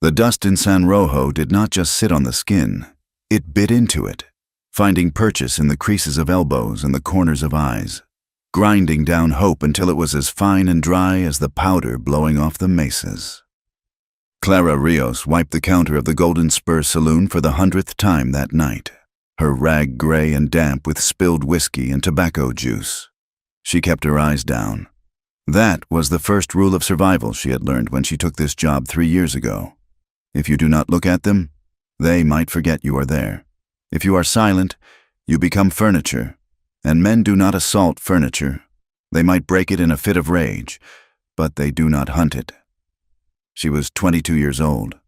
The dust in San Rojo did not just sit on the skin, it bit into it, finding purchase in the creases of elbows and the corners of eyes, grinding down hope until it was as fine and dry as the powder blowing off the mesas. Clara Rios wiped the counter of the Golden Spur Saloon for the 100th time that night, her rag gray and damp with spilled whiskey and tobacco juice. She kept her eyes down. That was the first rule of survival she had learned when she took this job 3 years ago. If you do not look at them, they might forget you are there. If you are silent, you become furniture, and men do not assault furniture. They might break it in a fit of rage, but they do not hunt it. She was 22 years old,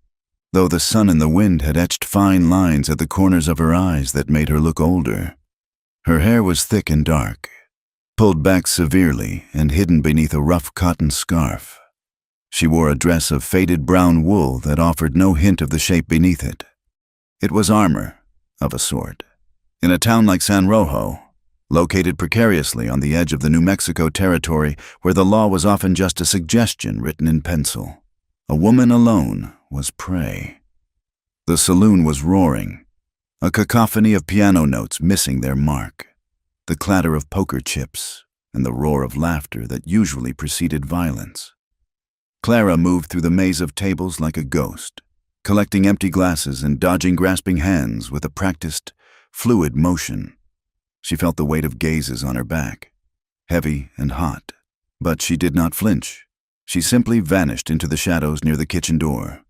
though the sun and the wind had etched fine lines at the corners of her eyes that made her look older. Her hair was thick and dark, pulled back severely and hidden beneath a rough cotton scarf. She wore a dress of faded brown wool that offered no hint of the shape beneath it. It was armor, of a sort. In a town like San Rojo, located precariously on the edge of the New Mexico territory where the law was often just a suggestion written in pencil, a woman alone was prey. The saloon was roaring, a cacophony of piano notes missing their mark, the clatter of poker chips, and the roar of laughter that usually preceded violence. Clara moved through the maze of tables like a ghost, collecting empty glasses and dodging grasping hands with a practiced, fluid motion. She felt the weight of gazes on her back, heavy and hot, but she did not flinch. She simply vanished into the shadows near the kitchen door.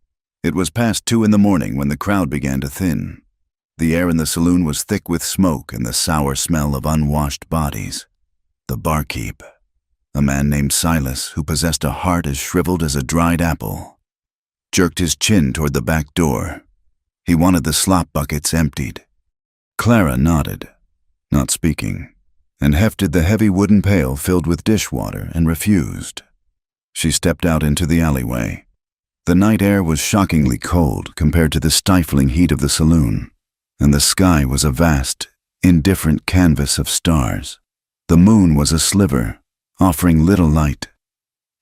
It was past 2 in the morning when the crowd began to thin. The air in the saloon was thick with smoke and the sour smell of unwashed bodies. The barkeep, a man named Silas who possessed a heart as shriveled as a dried apple, jerked his chin toward the back door. He wanted the slop buckets emptied. Clara nodded, not speaking, and hefted the heavy wooden pail filled with dishwater and refused. She stepped out into the alleyway. The night air was shockingly cold compared to the stifling heat of the saloon, and the sky was a vast, indifferent canvas of stars. The moon was a sliver, offering little light.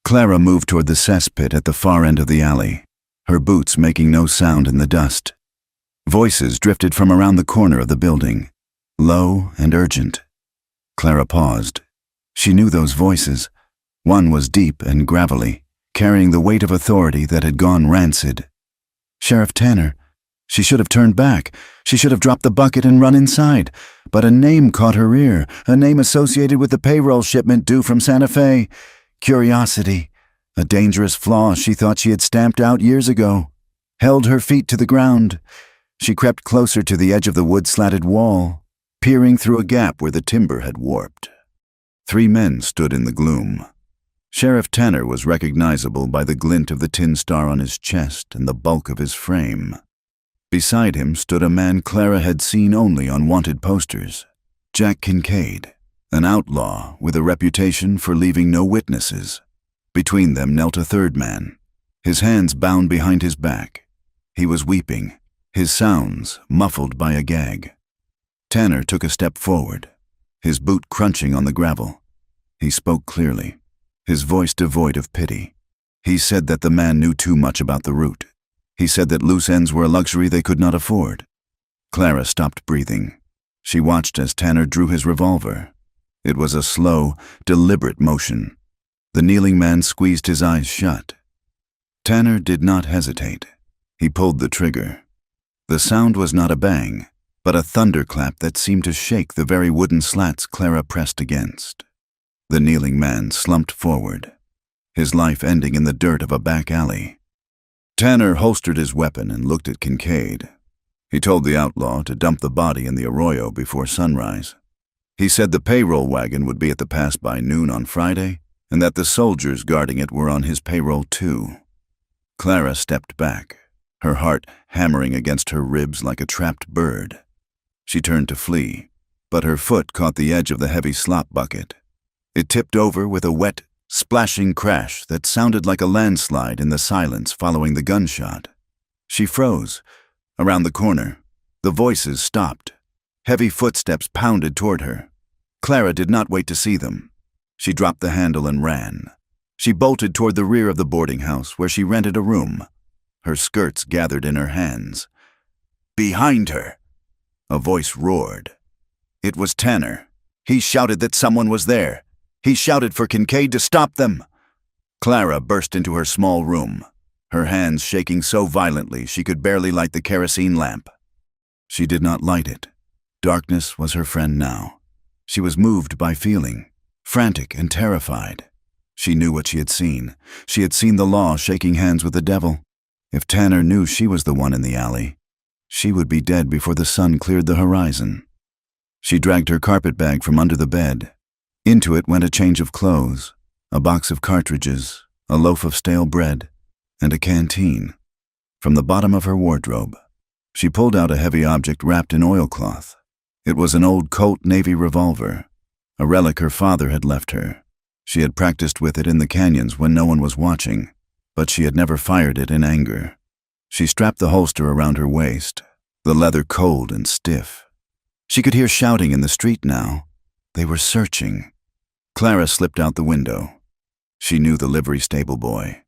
Clara moved toward the cesspit at the far end of the alley, her boots making no sound in the dust. Voices drifted from around the corner of the building, low and urgent. Clara paused. She knew those voices. One was deep and gravelly, carrying the weight of authority that had gone rancid. Sheriff Tanner. She should have turned back. She should have dropped the bucket and run inside. But a name caught her ear, a name associated with the payroll shipment due from Santa Fe. Curiosity, a dangerous flaw she thought she had stamped out years ago, held her feet to the ground. She crept closer to the edge of the wood-slatted wall, peering through a gap where the timber had warped. 3 men stood in the gloom. Sheriff Tanner was recognizable by the glint of the tin star on his chest and the bulk of his frame. Beside him stood a man Clara had seen only on wanted posters, Jack Kincaid, an outlaw with a reputation for leaving no witnesses. Between them knelt a 3rd man, his hands bound behind his back. He was weeping, his sounds muffled by a gag. Tanner took a step forward, his boot crunching on the gravel. He spoke clearly, his voice devoid of pity. He said that the man knew too much about the route. He said that loose ends were a luxury they could not afford. Clara stopped breathing. She watched as Tanner drew his revolver. It was a slow, deliberate motion. The kneeling man squeezed his eyes shut. Tanner did not hesitate. He pulled the trigger. The sound was not a bang, but a thunderclap that seemed to shake the very wooden slats Clara pressed against. The kneeling man slumped forward, his life ending in the dirt of a back alley. Tanner holstered his weapon and looked at Kincaid. He told the outlaw to dump the body in the arroyo before sunrise. He said the payroll wagon would be at the pass by noon on Friday, and that the soldiers guarding it were on his payroll too. Clara stepped back, her heart hammering against her ribs like a trapped bird. She turned to flee, but her foot caught the edge of the heavy slop bucket. It tipped over with a wet, splashing crash that sounded like a landslide in the silence following the gunshot. She froze. Around the corner, the voices stopped. Heavy footsteps pounded toward her. Clara did not wait to see them. She dropped the handle and ran. She bolted toward the rear of the boarding house where she rented a room. her skirts gathered in her hands. "Behind her!" A voice roared. It was Tanner. He shouted that someone was there. He shouted for Kincaid to stop them. Clara burst into her small room, her hands shaking so violently she could barely light the kerosene lamp. She did not light it. Darkness was her friend now. She was moved by feeling, frantic and terrified. She knew what she had seen. She had seen the law shaking hands with the devil. If Tanner knew she was the one in the alley, she would be dead before the sun cleared the horizon. She dragged her carpet bag from under the bed. Into it went a change of clothes, a box of cartridges, a loaf of stale bread, and a canteen. From the bottom of her wardrobe, she pulled out a heavy object wrapped in oilcloth. It was an old Colt Navy revolver, a relic her father had left her. She had practiced with it in the canyons when no one was watching, but she had never fired it in anger. She strapped the holster around her waist, the leather cold and stiff. She could hear shouting in the street now. They were searching. Clara slipped out the window. She knew the livery stable boy.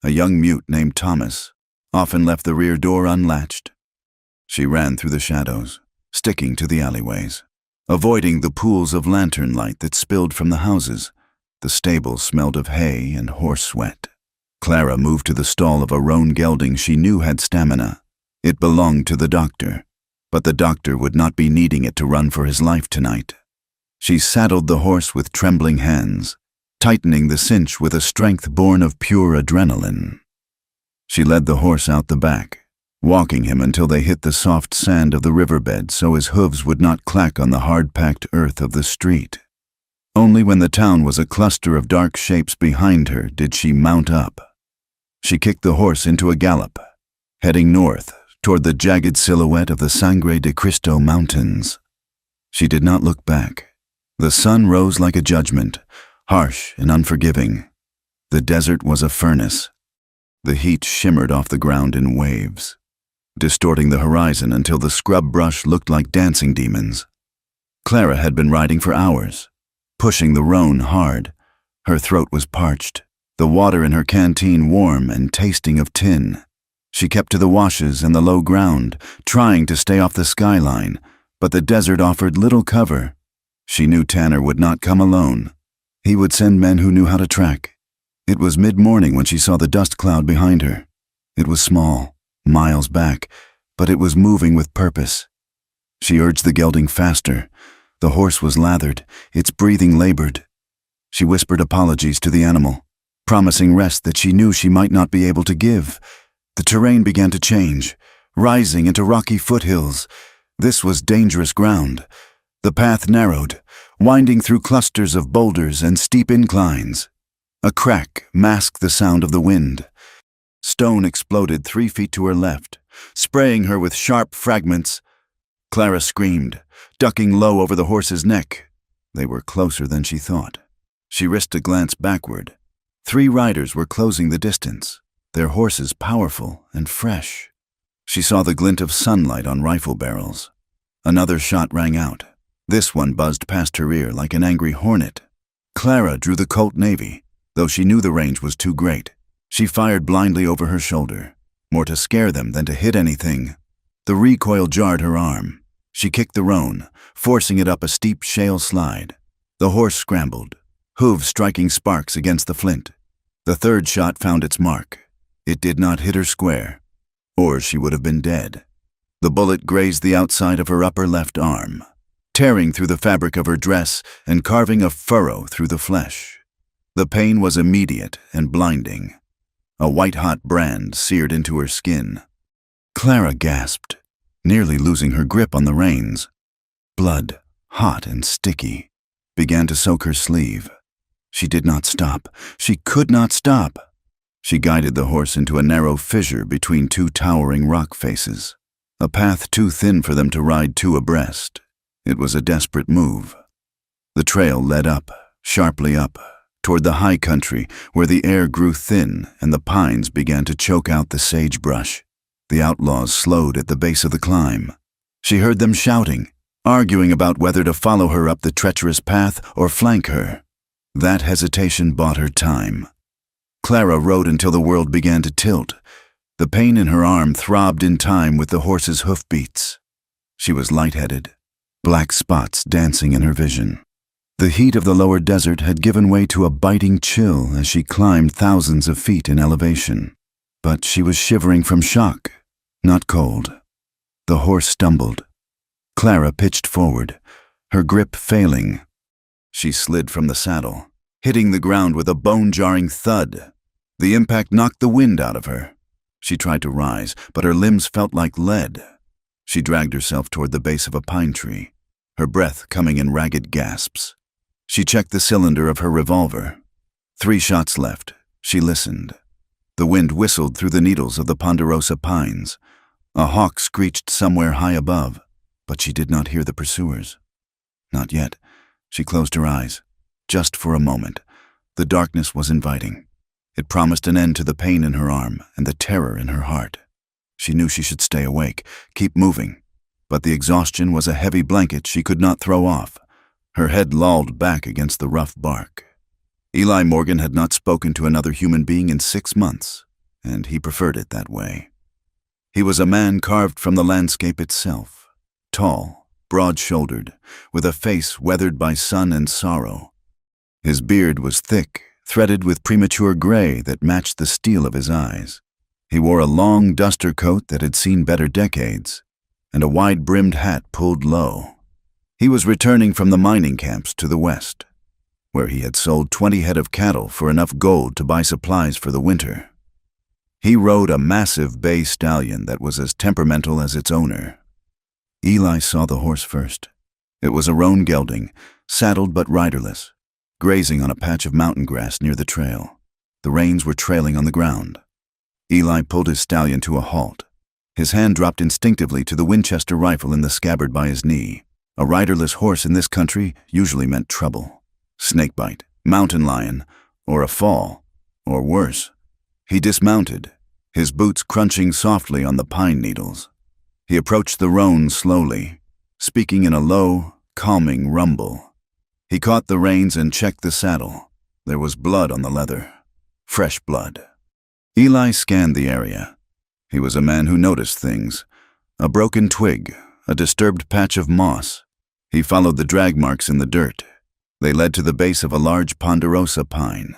A young mute named Thomas often left the rear door unlatched. She ran through the shadows, sticking to the alleyways, avoiding the pools of lantern light that spilled from the houses. The stable smelled of hay and horse sweat. Clara moved to the stall of a roan gelding she knew had stamina. It belonged to the doctor, but the doctor would not be needing it to run for his life tonight. She saddled the horse with trembling hands, tightening the cinch with a strength born of pure adrenaline. She led the horse out the back, walking him until they hit the soft sand of the riverbed so his hooves would not clack on the hard-packed earth of the street. Only when the town was a cluster of dark shapes behind her did she mount up. She kicked the horse into a gallop, heading north toward the jagged silhouette of the Sangre de Cristo Mountains. She did not look back. The sun rose like a judgment, harsh and unforgiving. The desert was a furnace. The heat shimmered off the ground in waves, distorting the horizon until the scrub brush looked like dancing demons. Clara had been riding for hours, pushing the roan hard. Her throat was parched, the water in her canteen warm and tasting of tin. She kept to the washes and the low ground, trying to stay off the skyline, but the desert offered little cover. She knew Tanner would not come alone. He would send men who knew how to track. It was mid-morning when she saw the dust cloud behind her. It was small, miles back, but it was moving with purpose. She urged the gelding faster. The horse was lathered, its breathing labored. She whispered apologies to the animal, promising rest that she knew she might not be able to give. The terrain began to change, rising into rocky foothills. This was dangerous ground. The path narrowed, winding through clusters of boulders and steep inclines. A crack masked the sound of the wind. Stone exploded 3 feet to her left, spraying her with sharp fragments. Clara screamed, ducking low over the horse's neck. They were closer than she thought. She risked a glance backward. 3 riders were closing the distance, their horses powerful and fresh. She saw the glint of sunlight on rifle barrels. Another shot rang out. This one buzzed past her ear like an angry hornet. Clara drew the Colt Navy, though she knew the range was too great. She fired blindly over her shoulder, more to scare them than to hit anything. The recoil jarred her arm. She kicked the roan, forcing it up a steep shale slide. The horse scrambled, hooves striking sparks against the flint. The 3rd shot found its mark. It did not hit her square, or she would have been dead. The bullet grazed the outside of her upper left arm, tearing through the fabric of her dress and carving a furrow through the flesh. The pain was immediate and blinding. A white-hot brand seared into her skin. Clara gasped, nearly losing her grip on the reins. Blood, hot and sticky, began to soak her sleeve. She did not stop. She could not stop. She guided the horse into a narrow fissure between 2 towering rock faces, a path too thin for them to ride 2 abreast. It was a desperate move. The trail led up, sharply up, toward the high country where the air grew thin and the pines began to choke out the sagebrush. The outlaws slowed at the base of the climb. She heard them shouting, arguing about whether to follow her up the treacherous path or flank her. That hesitation bought her time. Clara rode until the world began to tilt. The pain in her arm throbbed in time with the horse's hoofbeats. She was lightheaded, black spots dancing in her vision. The heat of the lower desert had given way to a biting chill as she climbed thousands of feet in elevation. But she was shivering from shock, not cold. The horse stumbled. Clara pitched forward, her grip failing. She slid from the saddle, hitting the ground with a bone-jarring thud. The impact knocked the wind out of her. She tried to rise, but her limbs felt like lead. She dragged herself toward the base of a pine tree, her breath coming in ragged gasps. She checked the cylinder of her revolver. 3 shots left. She listened. The wind whistled through the needles of the ponderosa pines. A hawk screeched somewhere high above, but she did not hear the pursuers. Not yet. She closed her eyes. Just for a moment. The darkness was inviting. It promised an end to the pain in her arm and the terror in her heart. She knew she should stay awake, keep moving. But the exhaustion was a heavy blanket she could not throw off. Her head lolled back against the rough bark. Eli Morgan had not spoken to another human being in 6 months, and he preferred it that way. He was a man carved from the landscape itself, tall, broad-shouldered, with a face weathered by sun and sorrow. His beard was thick, threaded with premature gray that matched the steel of his eyes. He wore a long duster coat that had seen better decades, and a wide-brimmed hat pulled low. He was returning from the mining camps to the west, where he had sold 20 head of cattle for enough gold to buy supplies for the winter. He rode a massive bay stallion that was as temperamental as its owner. Eli saw the horse first. It was a roan gelding, saddled but riderless, grazing on a patch of mountain grass near the trail. The reins were trailing on the ground. Eli pulled his stallion to a halt. His hand dropped instinctively to the Winchester rifle in the scabbard by his knee. A riderless horse in this country usually meant trouble. Snakebite, mountain lion, or a fall, or worse. He dismounted, his boots crunching softly on the pine needles. He approached the roan slowly, speaking in a low, calming rumble. He caught the reins and checked the saddle. There was blood on the leather. Fresh blood. Eli scanned the area. He was a man who noticed things. A broken twig, a disturbed patch of moss. He followed the drag marks in the dirt. They led to the base of a large ponderosa pine.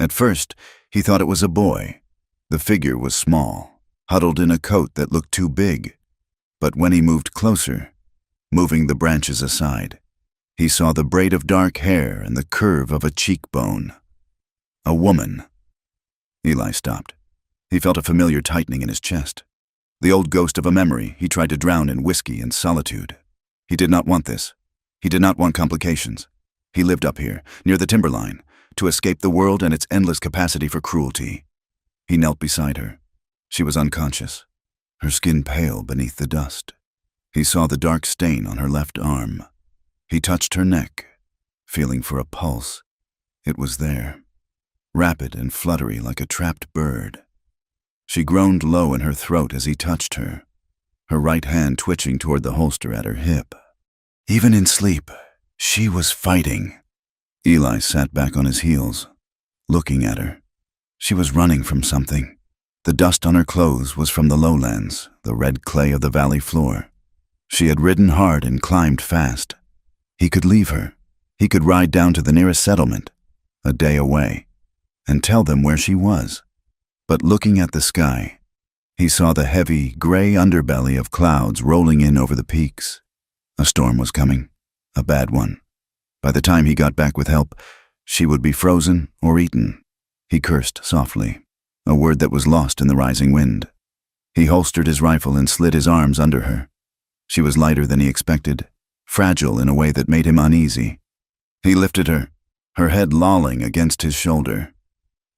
At first, he thought it was a boy. The figure was small, huddled in a coat that looked too big. But when he moved closer, moving the branches aside, he saw the braid of dark hair and the curve of a cheekbone. A woman. Eli stopped. He felt a familiar tightening in his chest. The old ghost of a memory he tried to drown in whiskey and solitude. He did not want this. He did not want complications. He lived up here, near the timberline, to escape the world and its endless capacity for cruelty. He knelt beside her. She was unconscious, her skin pale beneath the dust. He saw the dark stain on her left arm. He touched her neck, feeling for a pulse. It was there, rapid and fluttery like a trapped bird. She groaned low in her throat as he touched her, her right hand twitching toward the holster at her hip. Even in sleep, she was fighting. Eli sat back on his heels, looking at her. She was running from something. The dust on her clothes was from the lowlands, the red clay of the valley floor. She had ridden hard and climbed fast. He could leave her. He could ride down to the nearest settlement, a day away, and tell them where she was. But looking at the sky, he saw the heavy, gray underbelly of clouds rolling in over the peaks. A storm was coming, a bad one. By the time he got back with help, she would be frozen or eaten. He cursed softly, a word that was lost in the rising wind. He holstered his rifle and slid his arms under her. She was lighter than he expected, fragile in a way that made him uneasy. He lifted her, her head lolling against his shoulder.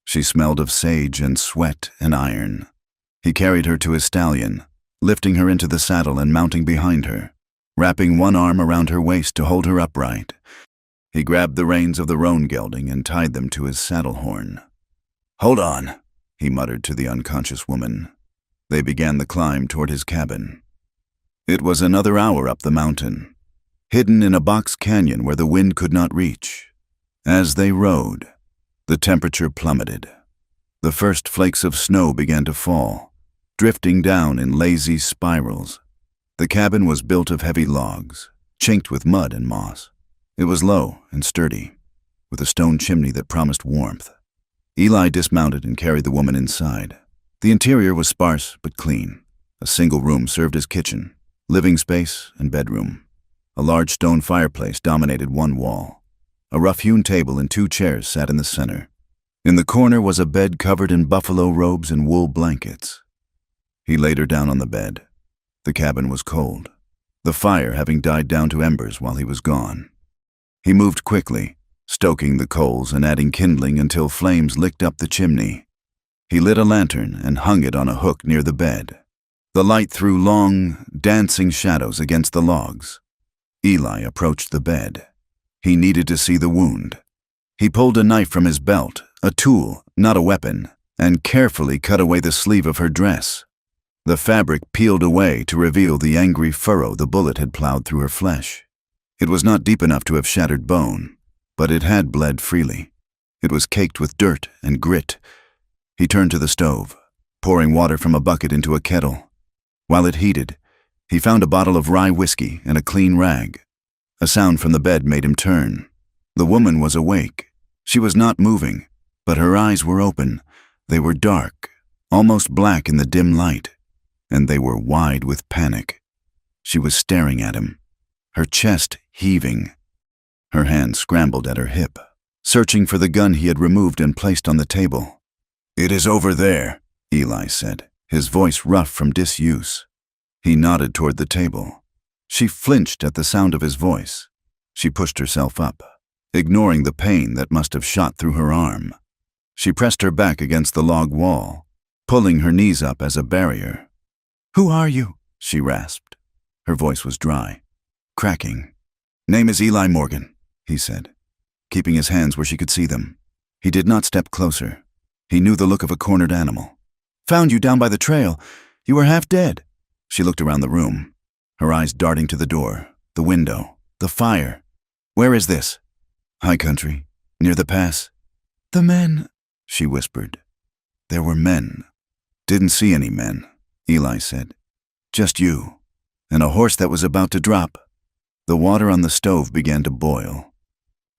She smelled of sage and sweat and iron. He carried her to his stallion, lifting her into the saddle and mounting behind her, wrapping one arm around her waist to hold her upright. He grabbed the reins of the roan gelding and tied them to his saddle horn. "Hold on," he muttered to the unconscious woman. They began the climb toward his cabin. It was another hour up the mountain, hidden in a box canyon where the wind could not reach. As they rode, the temperature plummeted. The first flakes of snow began to fall, drifting down in lazy spirals. The cabin was built of heavy logs, chinked with mud and moss. It was low and sturdy, with a stone chimney that promised warmth. Eli dismounted and carried the woman inside. The interior was sparse but clean. A single room served as kitchen, living space, and bedroom. A large stone fireplace dominated one wall. A rough-hewn table and 2 chairs sat in the center. In the corner was a bed covered in buffalo robes and wool blankets. He laid her down on the bed. The cabin was cold, the fire having died down to embers while he was gone. He moved quickly, stoking the coals and adding kindling until flames licked up the chimney. He lit a lantern and hung it on a hook near the bed. The light threw long, dancing shadows against the logs. Eli approached the bed. He needed to see the wound. He pulled a knife from his belt, a tool, not a weapon, and carefully cut away the sleeve of her dress. The fabric peeled away to reveal the angry furrow the bullet had plowed through her flesh. It was not deep enough to have shattered bone, but it had bled freely. It was caked with dirt and grit. He turned to the stove, pouring water from a bucket into a kettle. While it heated, he found a bottle of rye whiskey and a clean rag. A sound from the bed made him turn. The woman was awake. She was not moving, but her eyes were open. They were dark, almost black in the dim light, and they were wide with panic. She was staring at him, her chest heaving. Her hand scrambled at her hip, searching for the gun he had removed and placed on the table. "It is over there," Eli said, his voice rough from disuse. He nodded toward the table. She flinched at the sound of his voice. She pushed herself up, ignoring the pain that must have shot through her arm. She pressed her back against the log wall, pulling her knees up as a barrier. "Who are you?" she rasped. Her voice was dry, cracking. "Name is Eli Morgan," he said, keeping his hands where she could see them. He did not step closer. He knew the look of a cornered animal. "Found you down by the trail. You were half dead." She looked around the room, her eyes darting to the door, the window, the fire. "Where is this?" "High country, near the pass." "The men," she whispered. There were men. "Didn't see any men," Eli said. "Just you, and a horse that was about to drop." The water on the stove began to boil.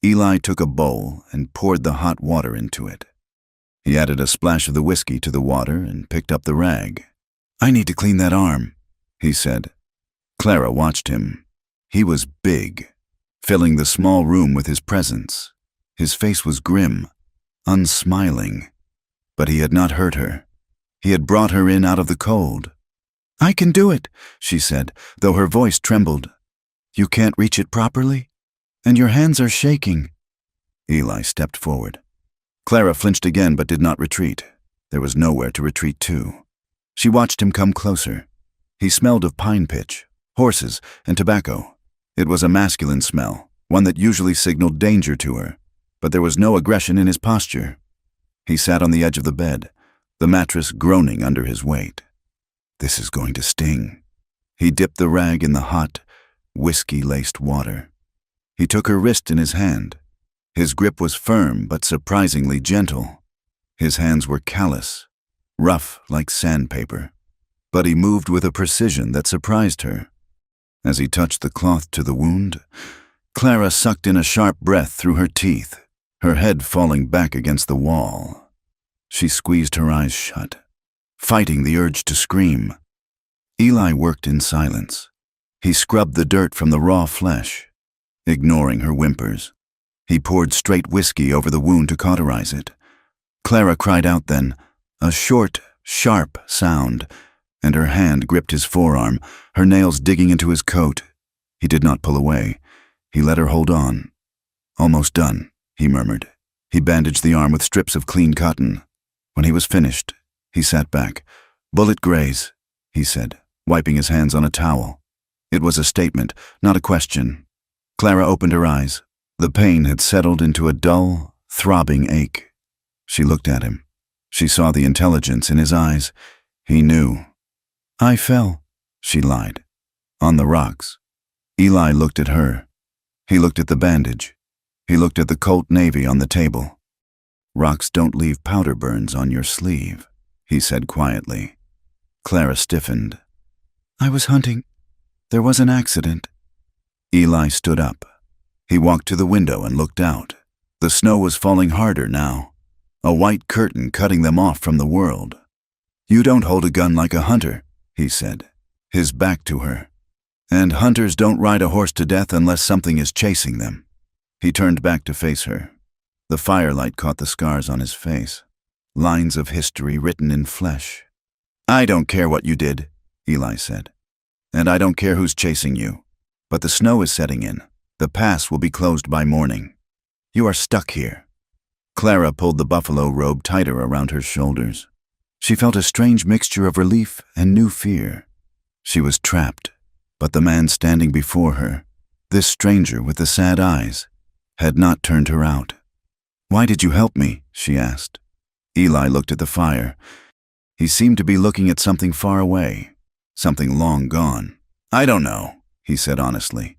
Eli took a bowl and poured the hot water into it. He added a splash of the whiskey to the water and picked up the rag. "I need to clean that arm," he said. Clara watched him. He was big, filling the small room with his presence. His face was grim, unsmiling. But he had not hurt her. He had brought her in out of the cold. "I can do it," she said, though her voice trembled. "You can't reach it properly? And your hands are shaking." Eli stepped forward. Clara flinched again but did not retreat. There was nowhere to retreat to. She watched him come closer. He smelled of pine pitch, horses, and tobacco. It was a masculine smell, one that usually signaled danger to her, but there was no aggression in his posture. He sat on the edge of the bed, the mattress groaning under his weight. "This is going to sting." He dipped the rag in the hot, whiskey-laced water. He took her wrist in his hand. His grip was firm but surprisingly gentle. His hands were callous, rough like sandpaper, but he moved with a precision that surprised her. As he touched the cloth to the wound, Clara sucked in a sharp breath through her teeth, her head falling back against the wall. She squeezed her eyes shut, fighting the urge to scream. Eli worked in silence. He scrubbed the dirt from the raw flesh, ignoring her whimpers. He poured straight whiskey over the wound to cauterize it. Clara cried out then, a short, sharp sound, and her hand gripped his forearm, her nails digging into his coat. He did not pull away. He let her hold on. "Almost done," he murmured. He bandaged the arm with strips of clean cotton. When he was finished, he sat back. "Bullet graze," he said, wiping his hands on a towel. It was a statement, not a question. Clara opened her eyes. The pain had settled into a dull, throbbing ache. She looked at him. She saw the intelligence in his eyes. He knew. "I fell," she lied. "On the rocks." Eli looked at her. He looked at the bandage. He looked at the Colt Navy on the table. "Rocks don't leave powder burns on your sleeve," he said quietly. Clara stiffened. "I was hunting. There was an accident." Eli stood up. He walked to the window and looked out. The snow was falling harder now, a white curtain cutting them off from the world. "You don't hold a gun like a hunter," he said, his back to her. "And hunters don't ride a horse to death unless something is chasing them." He turned back to face her. The firelight caught the scars on his face, lines of history written in flesh. "I don't care what you did," Eli said. "And I don't care who's chasing you. But the snow is setting in. The pass will be closed by morning. You are stuck here." Clara pulled the buffalo robe tighter around her shoulders. She felt a strange mixture of relief and new fear. She was trapped, but the man standing before her, this stranger with the sad eyes, had not turned her out. "Why did you help me?" she asked. Eli looked at the fire. He seemed to be looking at something far away, something long gone. "I don't know," he said honestly.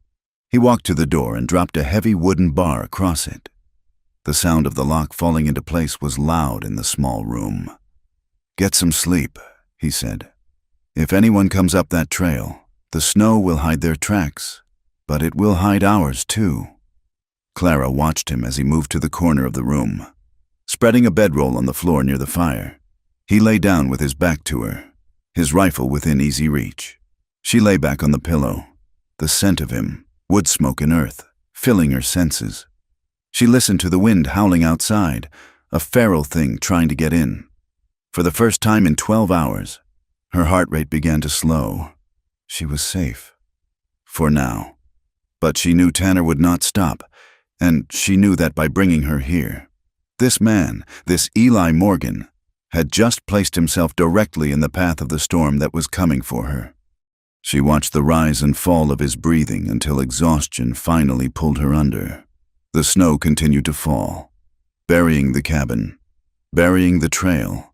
He walked to the door and dropped a heavy wooden bar across it. The sound of the lock falling into place was loud in the small room. "Get some sleep," he said. "If anyone comes up that trail, the snow will hide their tracks, but it will hide ours too." Clara watched him as he moved to the corner of the room. Spreading a bedroll on the floor near the fire, he lay down with his back to her, his rifle within easy reach. She lay back on the pillow, the scent of him, wood smoke and earth, filling her senses. She listened to the wind howling outside, a feral thing trying to get in. For the first time in 12 hours, her heart rate began to slow. She was safe. For now. But she knew Tanner would not stop, and she knew that by bringing her here. This man, this Eli Morgan, had just placed himself directly in the path of the storm that was coming for her. She watched the rise and fall of his breathing until exhaustion finally pulled her under. The snow continued to fall, burying the cabin, burying the trail,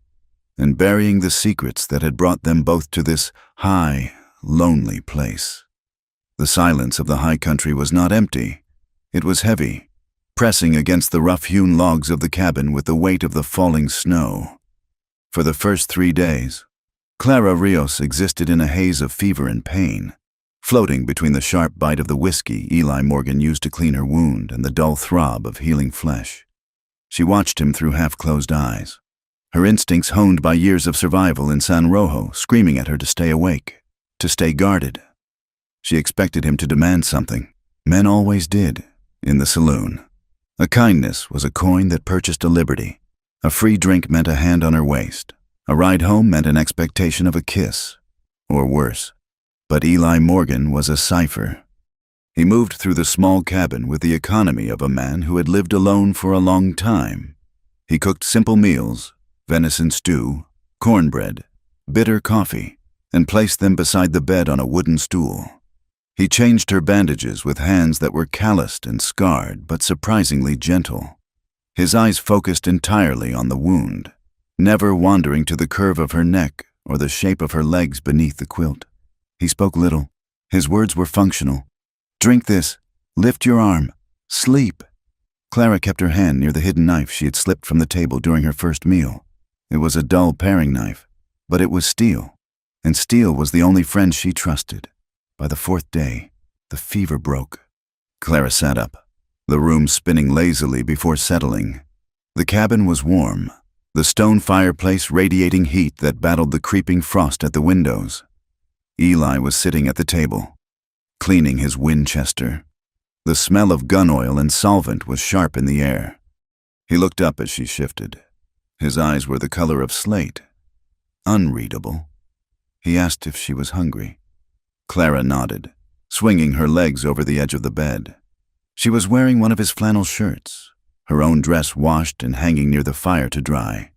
and burying the secrets that had brought them both to this high, lonely place. The silence of the high country was not empty. It was heavy, pressing against the rough-hewn logs of the cabin with the weight of the falling snow. For the first 3 days, Clara Rios existed in a haze of fever and pain, floating between the sharp bite of the whiskey Eli Morgan used to clean her wound and the dull throb of healing flesh. She watched him through half-closed eyes, her instincts honed by years of survival in San Rojo screaming at her to stay awake, to stay guarded. She expected him to demand something. Men always did, in the saloon. A kindness was a coin that purchased a liberty. A free drink meant a hand on her waist. A ride home meant an expectation of a kiss, or worse. But Eli Morgan was a cipher. He moved through the small cabin with the economy of a man who had lived alone for a long time. He cooked simple meals, venison stew, cornbread, bitter coffee, and placed them beside the bed on a wooden stool. He changed her bandages with hands that were calloused and scarred but surprisingly gentle. His eyes focused entirely on the wound, never wandering to the curve of her neck or the shape of her legs beneath the quilt. He spoke little. His words were functional. "Drink this. Lift your arm. Sleep." Clara kept her hand near the hidden knife she had slipped from the table during her first meal. It was a dull paring knife, but it was steel, and steel was the only friend she trusted. By the 4th day, the fever broke. Clara sat up, the room spinning lazily before settling. The cabin was warm, the stone fireplace radiating heat that battled the creeping frost at the windows. Eli was sitting at the table, cleaning his Winchester. The smell of gun oil and solvent was sharp in the air. He looked up as she shifted. His eyes were the color of slate, unreadable. He asked if she was hungry. Clara nodded, swinging her legs over the edge of the bed. She was wearing one of his flannel shirts, her own dress washed and hanging near the fire to dry.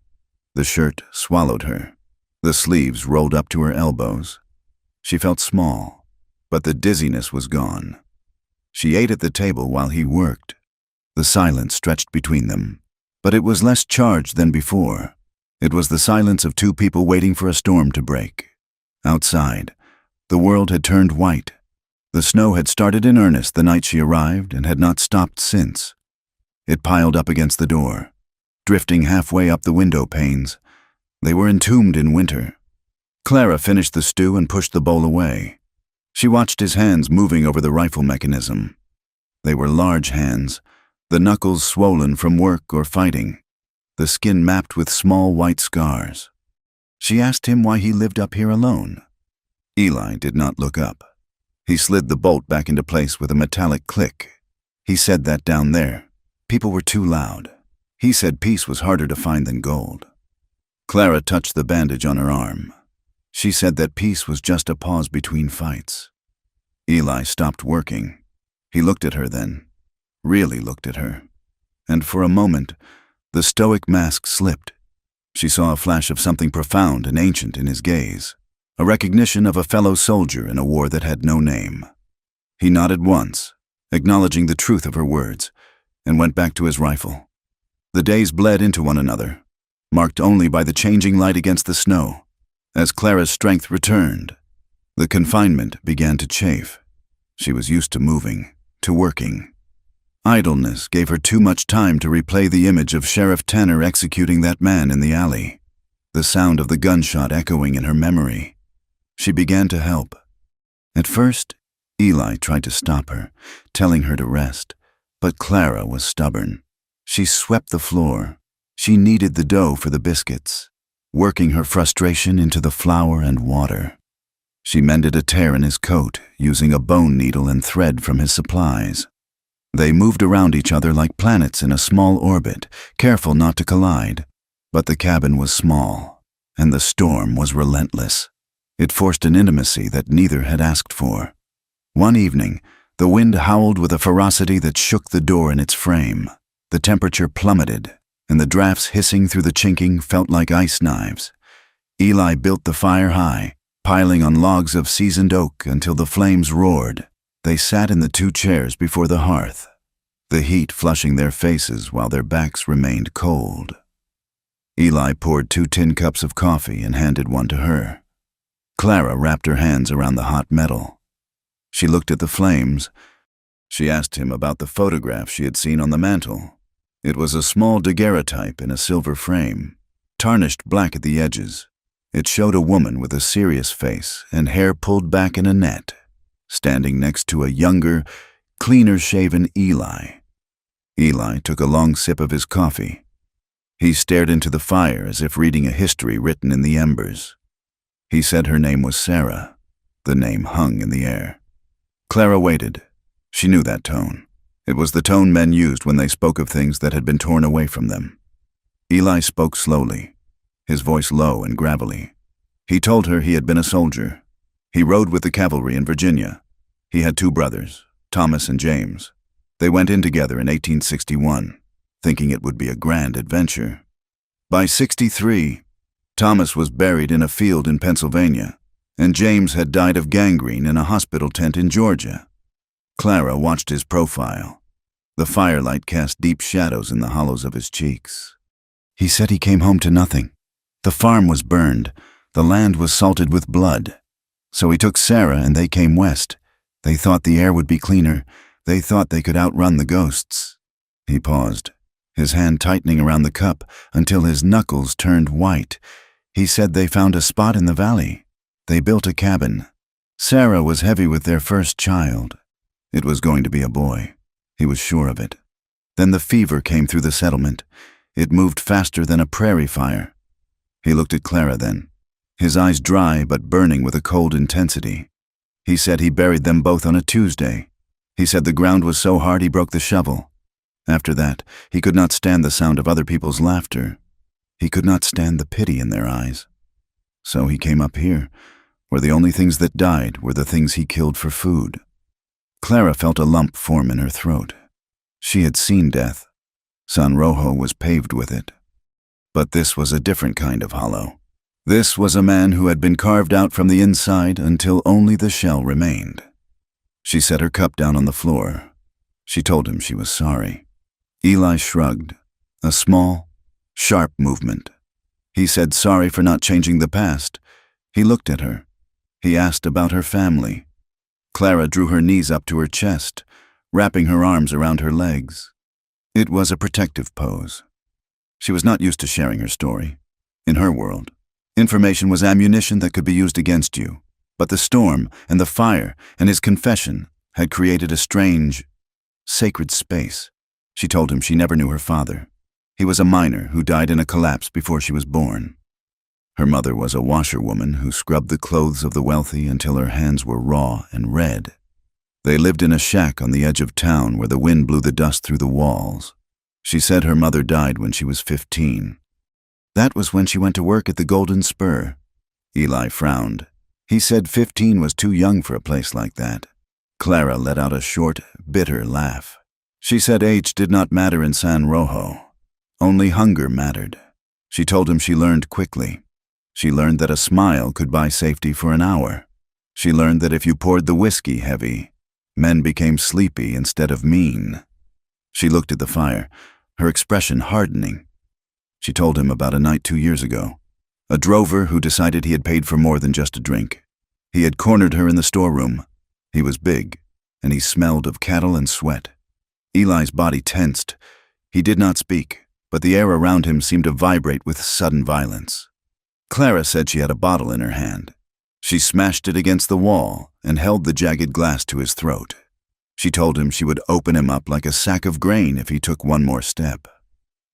The shirt swallowed her, the sleeves rolled up to her elbows. She felt small, but the dizziness was gone. She ate at the table while he worked. The silence stretched between them, but it was less charged than before. It was the silence of two people waiting for a storm to break. Outside, the world had turned white. The snow had started in earnest the night she arrived and had not stopped since. It piled up against the door, drifting halfway up the window panes. They were entombed in winter. Clara finished the stew and pushed the bowl away. She watched his hands moving over the rifle mechanism. They were large hands, the knuckles swollen from work or fighting, the skin mapped with small white scars. She asked him why he lived up here alone. Eli did not look up. He slid the bolt back into place with a metallic click. He said that down there, people were too loud. He said peace was harder to find than gold. Clara touched the bandage on her arm. She said that peace was just a pause between fights. Eli stopped working. He looked at her then, really looked at her. And for a moment, the stoic mask slipped. She saw a flash of something profound and ancient in his gaze, a recognition of a fellow soldier in a war that had no name. He nodded once, acknowledging the truth of her words, and went back to his rifle. The days bled into one another, marked only by the changing light against the snow. As Clara's strength returned, the confinement began to chafe. She was used to moving, to working. Idleness gave her too much time to replay the image of Sheriff Tanner executing that man in the alley, the sound of the gunshot echoing in her memory. She began to help. At first, Eli tried to stop her, telling her to rest, but Clara was stubborn. She swept the floor. She kneaded the dough for the biscuits, working her frustration into the flour and water. She mended a tear in his coat, using a bone needle and thread from his supplies. They moved around each other like planets in a small orbit, careful not to collide. But the cabin was small, and the storm was relentless. It forced an intimacy that neither had asked for. One evening, the wind howled with a ferocity that shook the door in its frame. The temperature plummeted, and the drafts hissing through the chinking felt like ice knives. Eli built the fire high, piling on logs of seasoned oak until the flames roared. They sat in the two chairs before the hearth, the heat flushing their faces while their backs remained cold. Eli poured 2 tin cups of coffee and handed one to her. Clara wrapped her hands around the hot metal. She looked at the flames. She asked him about the photograph she had seen on the mantel. It was a small daguerreotype in a silver frame, tarnished black at the edges. It showed a woman with a serious face and hair pulled back in a net, standing next to a younger, cleaner-shaven Eli. Eli took a long sip of his coffee. He stared into the fire as if reading a history written in the embers. He said her name was Sarah. The name hung in the air. Clara waited. She knew that tone. It was the tone men used when they spoke of things that had been torn away from them. Eli spoke slowly, his voice low and gravelly. He told her he had been a soldier. He rode with the cavalry in Virginia. He had 2 brothers, Thomas and James. They went in together in 1861, thinking it would be a grand adventure. By 63, Thomas was buried in a field in Pennsylvania, and James had died of gangrene in a hospital tent in Georgia. Clara watched his profile. The firelight cast deep shadows in the hollows of his cheeks. He said he came home to nothing. The farm was burned. The land was salted with blood. So he took Sarah and they came west. They thought the air would be cleaner. They thought they could outrun the ghosts. He paused, his hand tightening around the cup until his knuckles turned white. He said they found a spot in the valley. They built a cabin. Sarah was heavy with their first child. It was going to be a boy. He was sure of it. Then the fever came through the settlement. It moved faster than a prairie fire. He looked at Clara then, his eyes dry but burning with a cold intensity. He said he buried them both on a Tuesday. He said the ground was so hard he broke the shovel. After that, he could not stand the sound of other people's laughter. He could not stand the pity in their eyes. So he came up here, where the only things that died were the things he killed for food. Clara felt a lump form in her throat. She had seen death. San Rojo was paved with it. But this was a different kind of hollow. This was a man who had been carved out from the inside until only the shell remained. She set her cup down on the floor. She told him she was sorry. Eli shrugged, a small, sharp movement. He said sorry for not changing the past. He looked at her. He asked about her family. Clara drew her knees up to her chest, wrapping her arms around her legs. It was a protective pose. She was not used to sharing her story. In her world, Information was ammunition that could be used against you. But the storm and the fire and his confession had created a strange, sacred space. She told him she never knew her father. He was a miner who died in a collapse before she was born. Her mother was a washerwoman who scrubbed the clothes of the wealthy until her hands were raw and red. They lived in a shack on the edge of town where the wind blew the dust through the walls. She said her mother died when she was 15. That was when she went to work at the Golden Spur. Eli frowned. He said 15 was too young for a place like that. Clara let out a short, bitter laugh. She said age did not matter in San Rojo. Only hunger mattered. She told him she learned quickly. She learned that a smile could buy safety for an hour. She learned that if you poured the whiskey heavy, men became sleepy instead of mean. She looked at the fire, her expression hardening. She told him about a night 2 years ago. A drover who decided he had paid for more than just a drink. He had cornered her in the storeroom. He was big, and he smelled of cattle and sweat. Eli's body tensed. He did not speak, but the air around him seemed to vibrate with sudden violence. Clara said she had a bottle in her hand. She smashed it against the wall and held the jagged glass to his throat. She told him she would open him up like a sack of grain if he took one more step.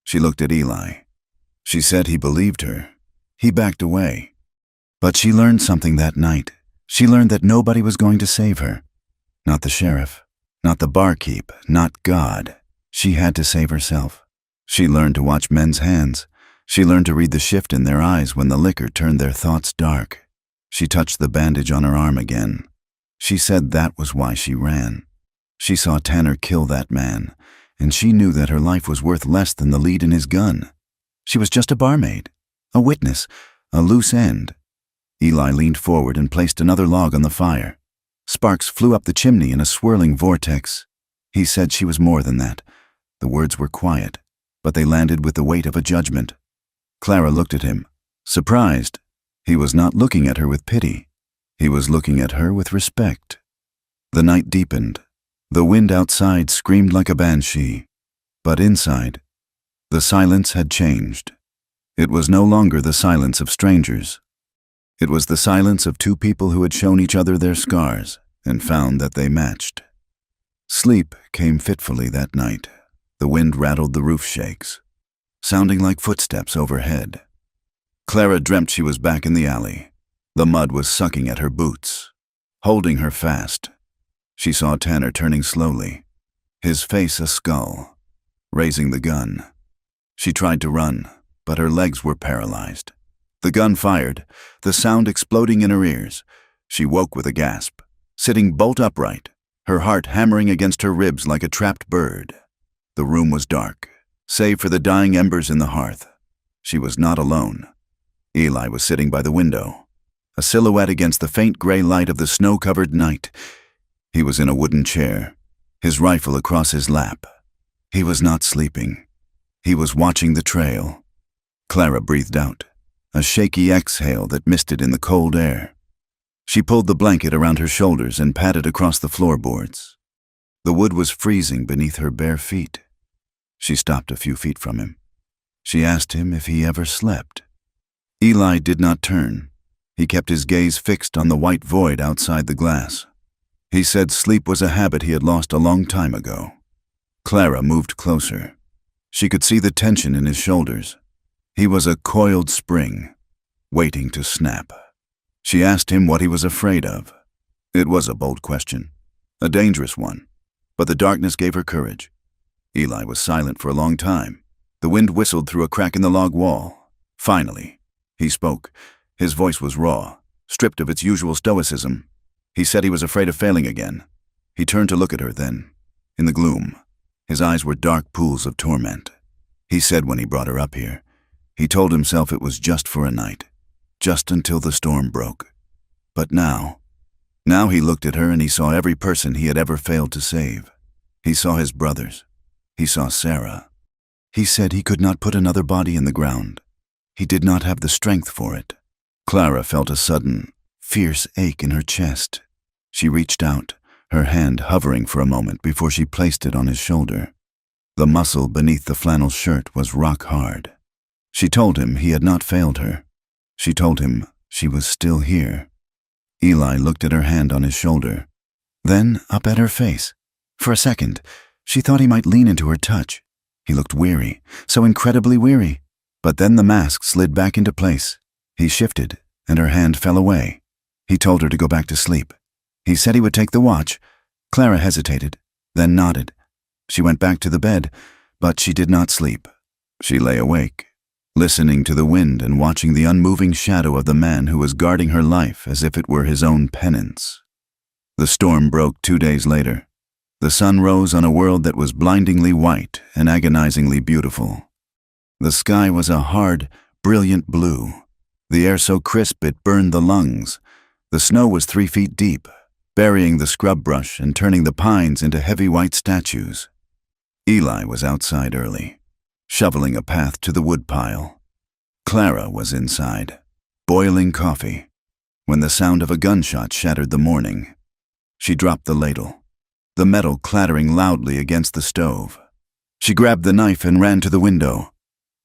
She looked at Eli. She said he believed her. He backed away. But she learned something that night. She learned that nobody was going to save her. Not the sheriff, not the barkeep, not God. She had to save herself. She learned to watch men's hands. She learned to read the shift in their eyes when the liquor turned their thoughts dark. She touched the bandage on her arm again. She said that was why she ran. She saw Tanner kill that man, and she knew that her life was worth less than the lead in his gun. She was just a barmaid, a witness, a loose end. Eli leaned forward and placed another log on the fire. Sparks flew up the chimney in a swirling vortex. He said she was more than that. The words were quiet, but they landed with the weight of a judgment. Clara looked at him, surprised. He was not looking at her with pity. He was looking at her with respect. The night deepened. The wind outside screamed like a banshee. But inside, the silence had changed. It was no longer the silence of strangers. It was the silence of two people who had shown each other their scars and found that they matched. Sleep came fitfully that night. The wind rattled the roof shakes, sounding like footsteps overhead. Clara dreamt she was back in the alley. The mud was sucking at her boots, holding her fast. She saw Tanner turning slowly, his face a skull, raising the gun. She tried to run, but her legs were paralyzed. The gun fired, the sound exploding in her ears. She woke with a gasp, sitting bolt upright, her heart hammering against her ribs like a trapped bird. The room was dark, save for the dying embers in the hearth. She was not alone. Eli was sitting by the window, a silhouette against the faint gray light of the snow-covered night. He was in a wooden chair, his rifle across his lap. He was not sleeping. He was watching the trail. Clara breathed out, a shaky exhale that misted in the cold air. She pulled the blanket around her shoulders and padded across the floorboards. The wood was freezing beneath her bare feet. She stopped a few feet from him. She asked him if he ever slept. Eli did not turn. He kept his gaze fixed on the white void outside the glass. He said sleep was a habit he had lost a long time ago. Clara moved closer. She could see the tension in his shoulders. He was a coiled spring, waiting to snap. She asked him what he was afraid of. It was a bold question, a dangerous one, but the darkness gave her courage. Eli was silent for a long time. The wind whistled through a crack in the log wall. Finally, he spoke. His voice was raw, stripped of its usual stoicism. He said he was afraid of failing again. He turned to look at her then, in the gloom. His eyes were dark pools of torment. He said when he brought her up here, he told himself it was just for a night, just until the storm broke. But now he looked at her and he saw every person he had ever failed to save. He saw his brothers. He saw Sarah. He said he could not put another body in the ground. He did not have the strength for it. Clara felt a sudden, fierce ache in her chest. She reached out, her hand hovering for a moment before she placed it on his shoulder. The muscle beneath the flannel shirt was rock hard. She told him he had not failed her. She told him she was still here. Eli looked at her hand on his shoulder, then up at her face. For a second, she thought he might lean into her touch. He looked weary, so incredibly weary. But then the mask slid back into place. He shifted, and her hand fell away. He told her to go back to sleep. He said he would take the watch. Clara hesitated, then nodded. She went back to the bed, but she did not sleep. She lay awake, listening to the wind and watching the unmoving shadow of the man who was guarding her life as if it were his own penance. The storm broke 2 days later. The sun rose on a world that was blindingly white and agonizingly beautiful. The sky was a hard, brilliant blue. The air so crisp it burned the lungs. The snow was 3 feet deep, burying the scrub brush and turning the pines into heavy white statues. Eli was outside early, shoveling a path to the woodpile. Clara was inside, boiling coffee, when the sound of a gunshot shattered the morning. She dropped the ladle, the metal clattering loudly against the stove. She grabbed the knife and ran to the window.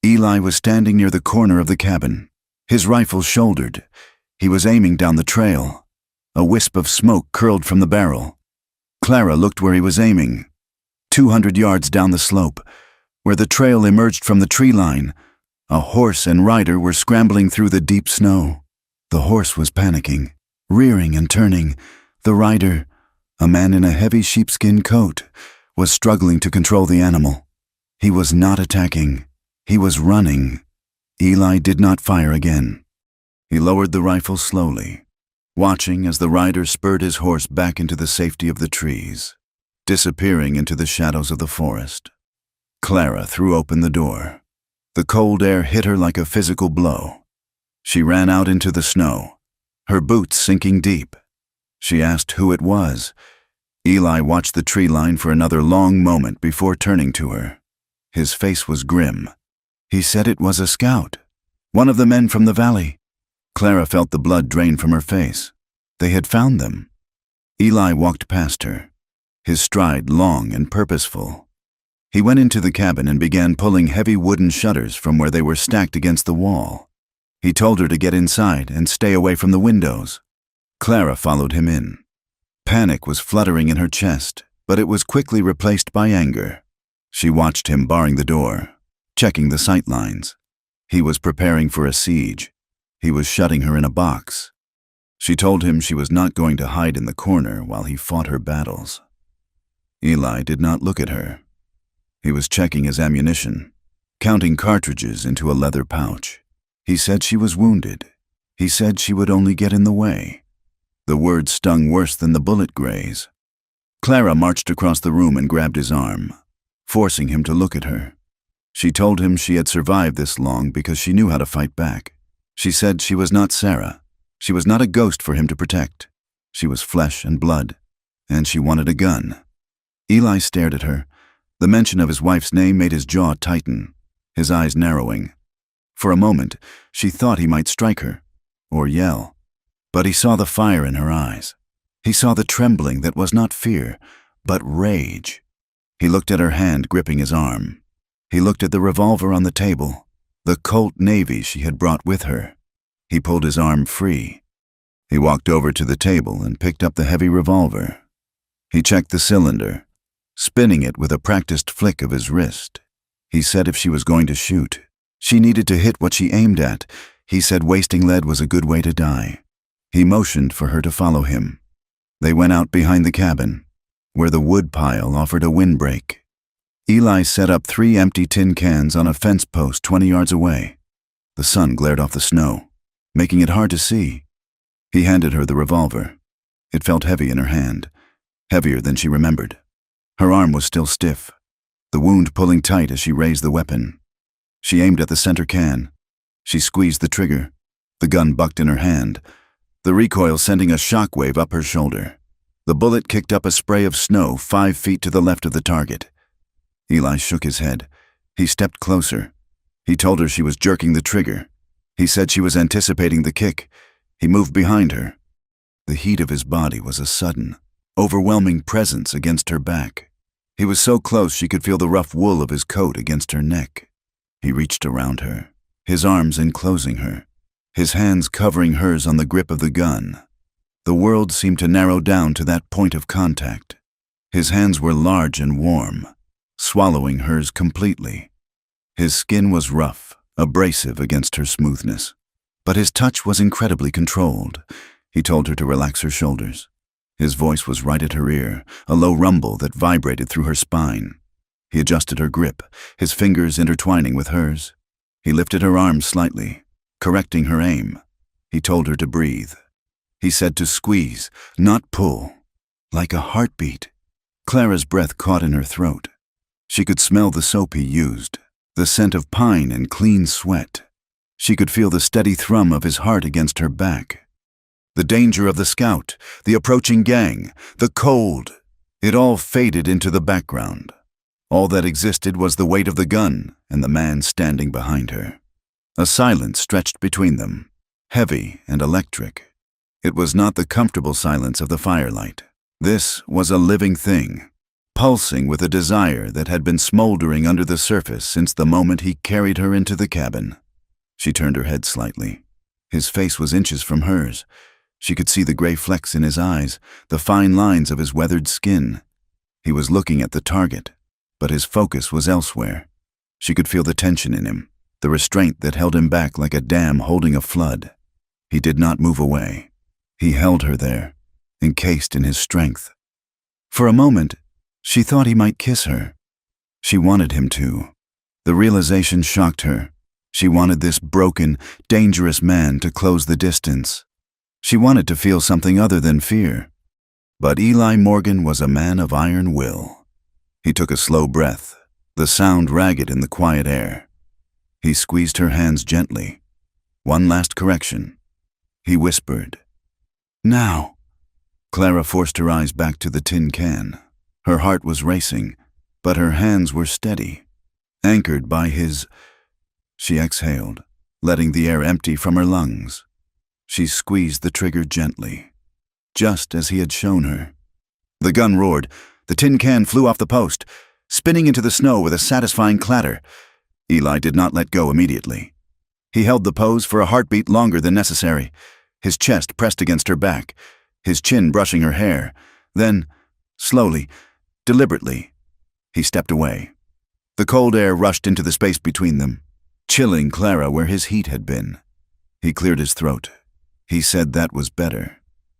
Eli was standing near the corner of the cabin, his rifle shouldered. He was aiming down the trail. A wisp of smoke curled from the barrel. Clara looked where he was aiming. 200 yards down the slope, where the trail emerged from the tree line, a horse and rider were scrambling through the deep snow. The horse was panicking, rearing and turning. The rider, a man in a heavy sheepskin coat, was struggling to control the animal. He was not attacking. He was running. Eli did not fire again. He lowered the rifle slowly, watching as the rider spurred his horse back into the safety of the trees, disappearing into the shadows of the forest. Clara threw open the door. The cold air hit her like a physical blow. She ran out into the snow, her boots sinking deep. She asked who it was. Eli watched the tree line for another long moment before turning to her. His face was grim. He said it was a scout, one of the men from the valley. Clara felt the blood drain from her face. They had found them. Eli walked past her, his stride long and purposeful. He went into the cabin and began pulling heavy wooden shutters from where they were stacked against the wall. He told her to get inside and stay away from the windows. Clara followed him in. Panic was fluttering in her chest, but it was quickly replaced by anger. She watched him barring the door, checking the sight lines. He was preparing for a siege. He was shutting her in a box. She told him she was not going to hide in the corner while he fought her battles. Eli did not look at her. He was checking his ammunition, counting cartridges into a leather pouch. He said she was wounded. He said she would only get in the way. The words stung worse than the bullet graze. Clara marched across the room and grabbed his arm, forcing him to look at her. She told him she had survived this long because she knew how to fight back. She said she was not Sarah. She was not a ghost for him to protect. She was flesh and blood, and she wanted a gun. Eli stared at her. The mention of his wife's name made his jaw tighten, his eyes narrowing. For a moment, she thought he might strike her, or yell. But he saw the fire in her eyes. He saw the trembling that was not fear, but rage. He looked at her hand gripping his arm. He looked at the revolver on the table, the Colt Navy she had brought with her. He pulled his arm free. He walked over to the table and picked up the heavy revolver. He checked the cylinder, spinning it with a practiced flick of his wrist. He said if she was going to shoot, she needed to hit what she aimed at. He said wasting lead was a good way to die. He motioned for her to follow him. They went out behind the cabin, where the wood pile offered a windbreak. Eli set up 3 empty tin cans on a fence post 20 yards away. The sun glared off the snow, making it hard to see. He handed her the revolver. It felt heavy in her hand, heavier than she remembered. Her arm was still stiff, the wound pulling tight as she raised the weapon. She aimed at the center can. She squeezed the trigger. The gun bucked in her hand, the recoil sending a shockwave up her shoulder. The bullet kicked up a spray of snow 5 feet to the left of the target. Eli shook his head. He stepped closer. He told her she was jerking the trigger. He said she was anticipating the kick. He moved behind her. The heat of his body was a sudden, overwhelming presence against her back. He was so close she could feel the rough wool of his coat against her neck. He reached around her, his arms enclosing her. his hands covering hers on the grip of the gun. The world seemed to narrow down to that point of contact. His hands were large and warm, swallowing hers completely. His skin was rough, abrasive against her smoothness, but his touch was incredibly controlled. He told her to relax her shoulders. His voice was right at her ear, a low rumble that vibrated through her spine. He adjusted her grip, his fingers intertwining with hers. He lifted her arms slightly, correcting her aim. He told her to breathe. He said to squeeze, not pull. Like a heartbeat. Clara's breath caught in her throat. She could smell the soap he used, the scent of pine and clean sweat. She could feel the steady thrum of his heart against her back. The danger of the scout, the approaching gang, the cold, it all faded into the background. All that existed was the weight of the gun and the man standing behind her. A silence stretched between them, heavy and electric. It was not the comfortable silence of the firelight. This was a living thing, pulsing with a desire that had been smoldering under the surface since the moment he carried her into the cabin. She turned her head slightly. His face was inches from hers. She could see the gray flecks in his eyes, the fine lines of his weathered skin. He was looking at the target, but his focus was elsewhere. She could feel the tension in him, the restraint that held him back like a dam holding a flood. He did not move away. He held her there, encased in his strength. For a moment, she thought he might kiss her. She wanted him to. The realization shocked her. She wanted this broken, dangerous man to close the distance. She wanted to feel something other than fear. But Eli Morgan was a man of iron will. He took a slow breath, the sound ragged in the quiet air. He squeezed her hands gently. One last correction. He whispered, "Now." Clara forced her eyes back to the tin can. Her heart was racing, but her hands were steady, anchored by his. She exhaled, letting the air empty from her lungs. She squeezed the trigger gently, just as he had shown her. The gun roared. The tin can flew off the post, spinning into the snow with a satisfying clatter. Eli did not let go immediately. He held the pose for a heartbeat longer than necessary, his chest pressed against her back, his chin brushing her hair. Then, slowly, deliberately, he stepped away. The cold air rushed into the space between them, chilling Clara where his heat had been. He cleared his throat. He said that was better.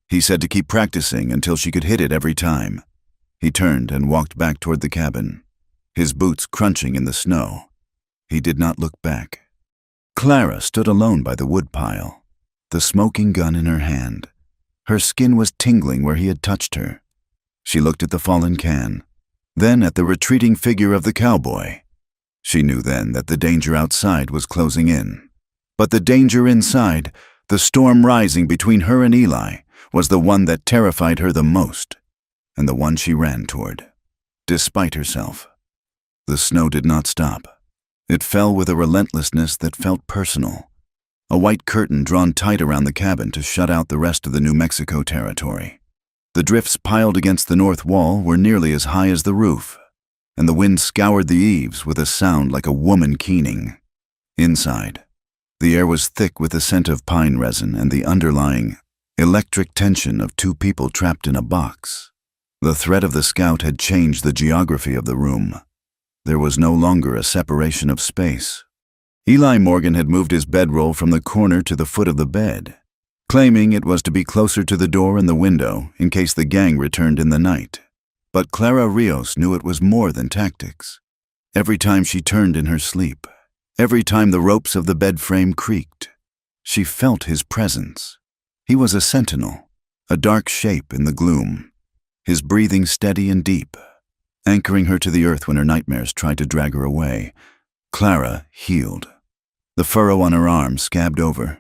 He said to keep practicing until she could hit it every time. He turned and walked back toward the cabin, his boots crunching in the snow. He did not look back. Clara stood alone by the woodpile, the smoking gun in her hand. Her skin was tingling where he had touched her. She looked at the fallen can, then at the retreating figure of the cowboy. She knew then that the danger outside was closing in. But the danger inside, the storm rising between her and Eli, was the one that terrified her the most, and the one she ran toward, despite herself. The snow did not stop. It fell with a relentlessness that felt personal, a white curtain drawn tight around the cabin to shut out the rest of the New Mexico territory. The drifts piled against the north wall were nearly as high as the roof, and the wind scoured the eaves with a sound like a woman keening. Inside, the air was thick with the scent of pine resin and the underlying, electric tension of two people trapped in a box. The threat of the scout had changed the geography of the room. There was no longer a separation of space. Eli Morgan had moved his bedroll from the corner to the foot of the bed, claiming it was to be closer to the door and the window in case the gang returned in the night. But Clara Rios knew it was more than tactics. Every time she turned in her sleep, every time the ropes of the bed frame creaked, she felt his presence. He was a sentinel, a dark shape in the gloom, his breathing steady and deep, anchoring her to the earth when her nightmares tried to drag her away. Clara healed. The furrow on her arm scabbed over,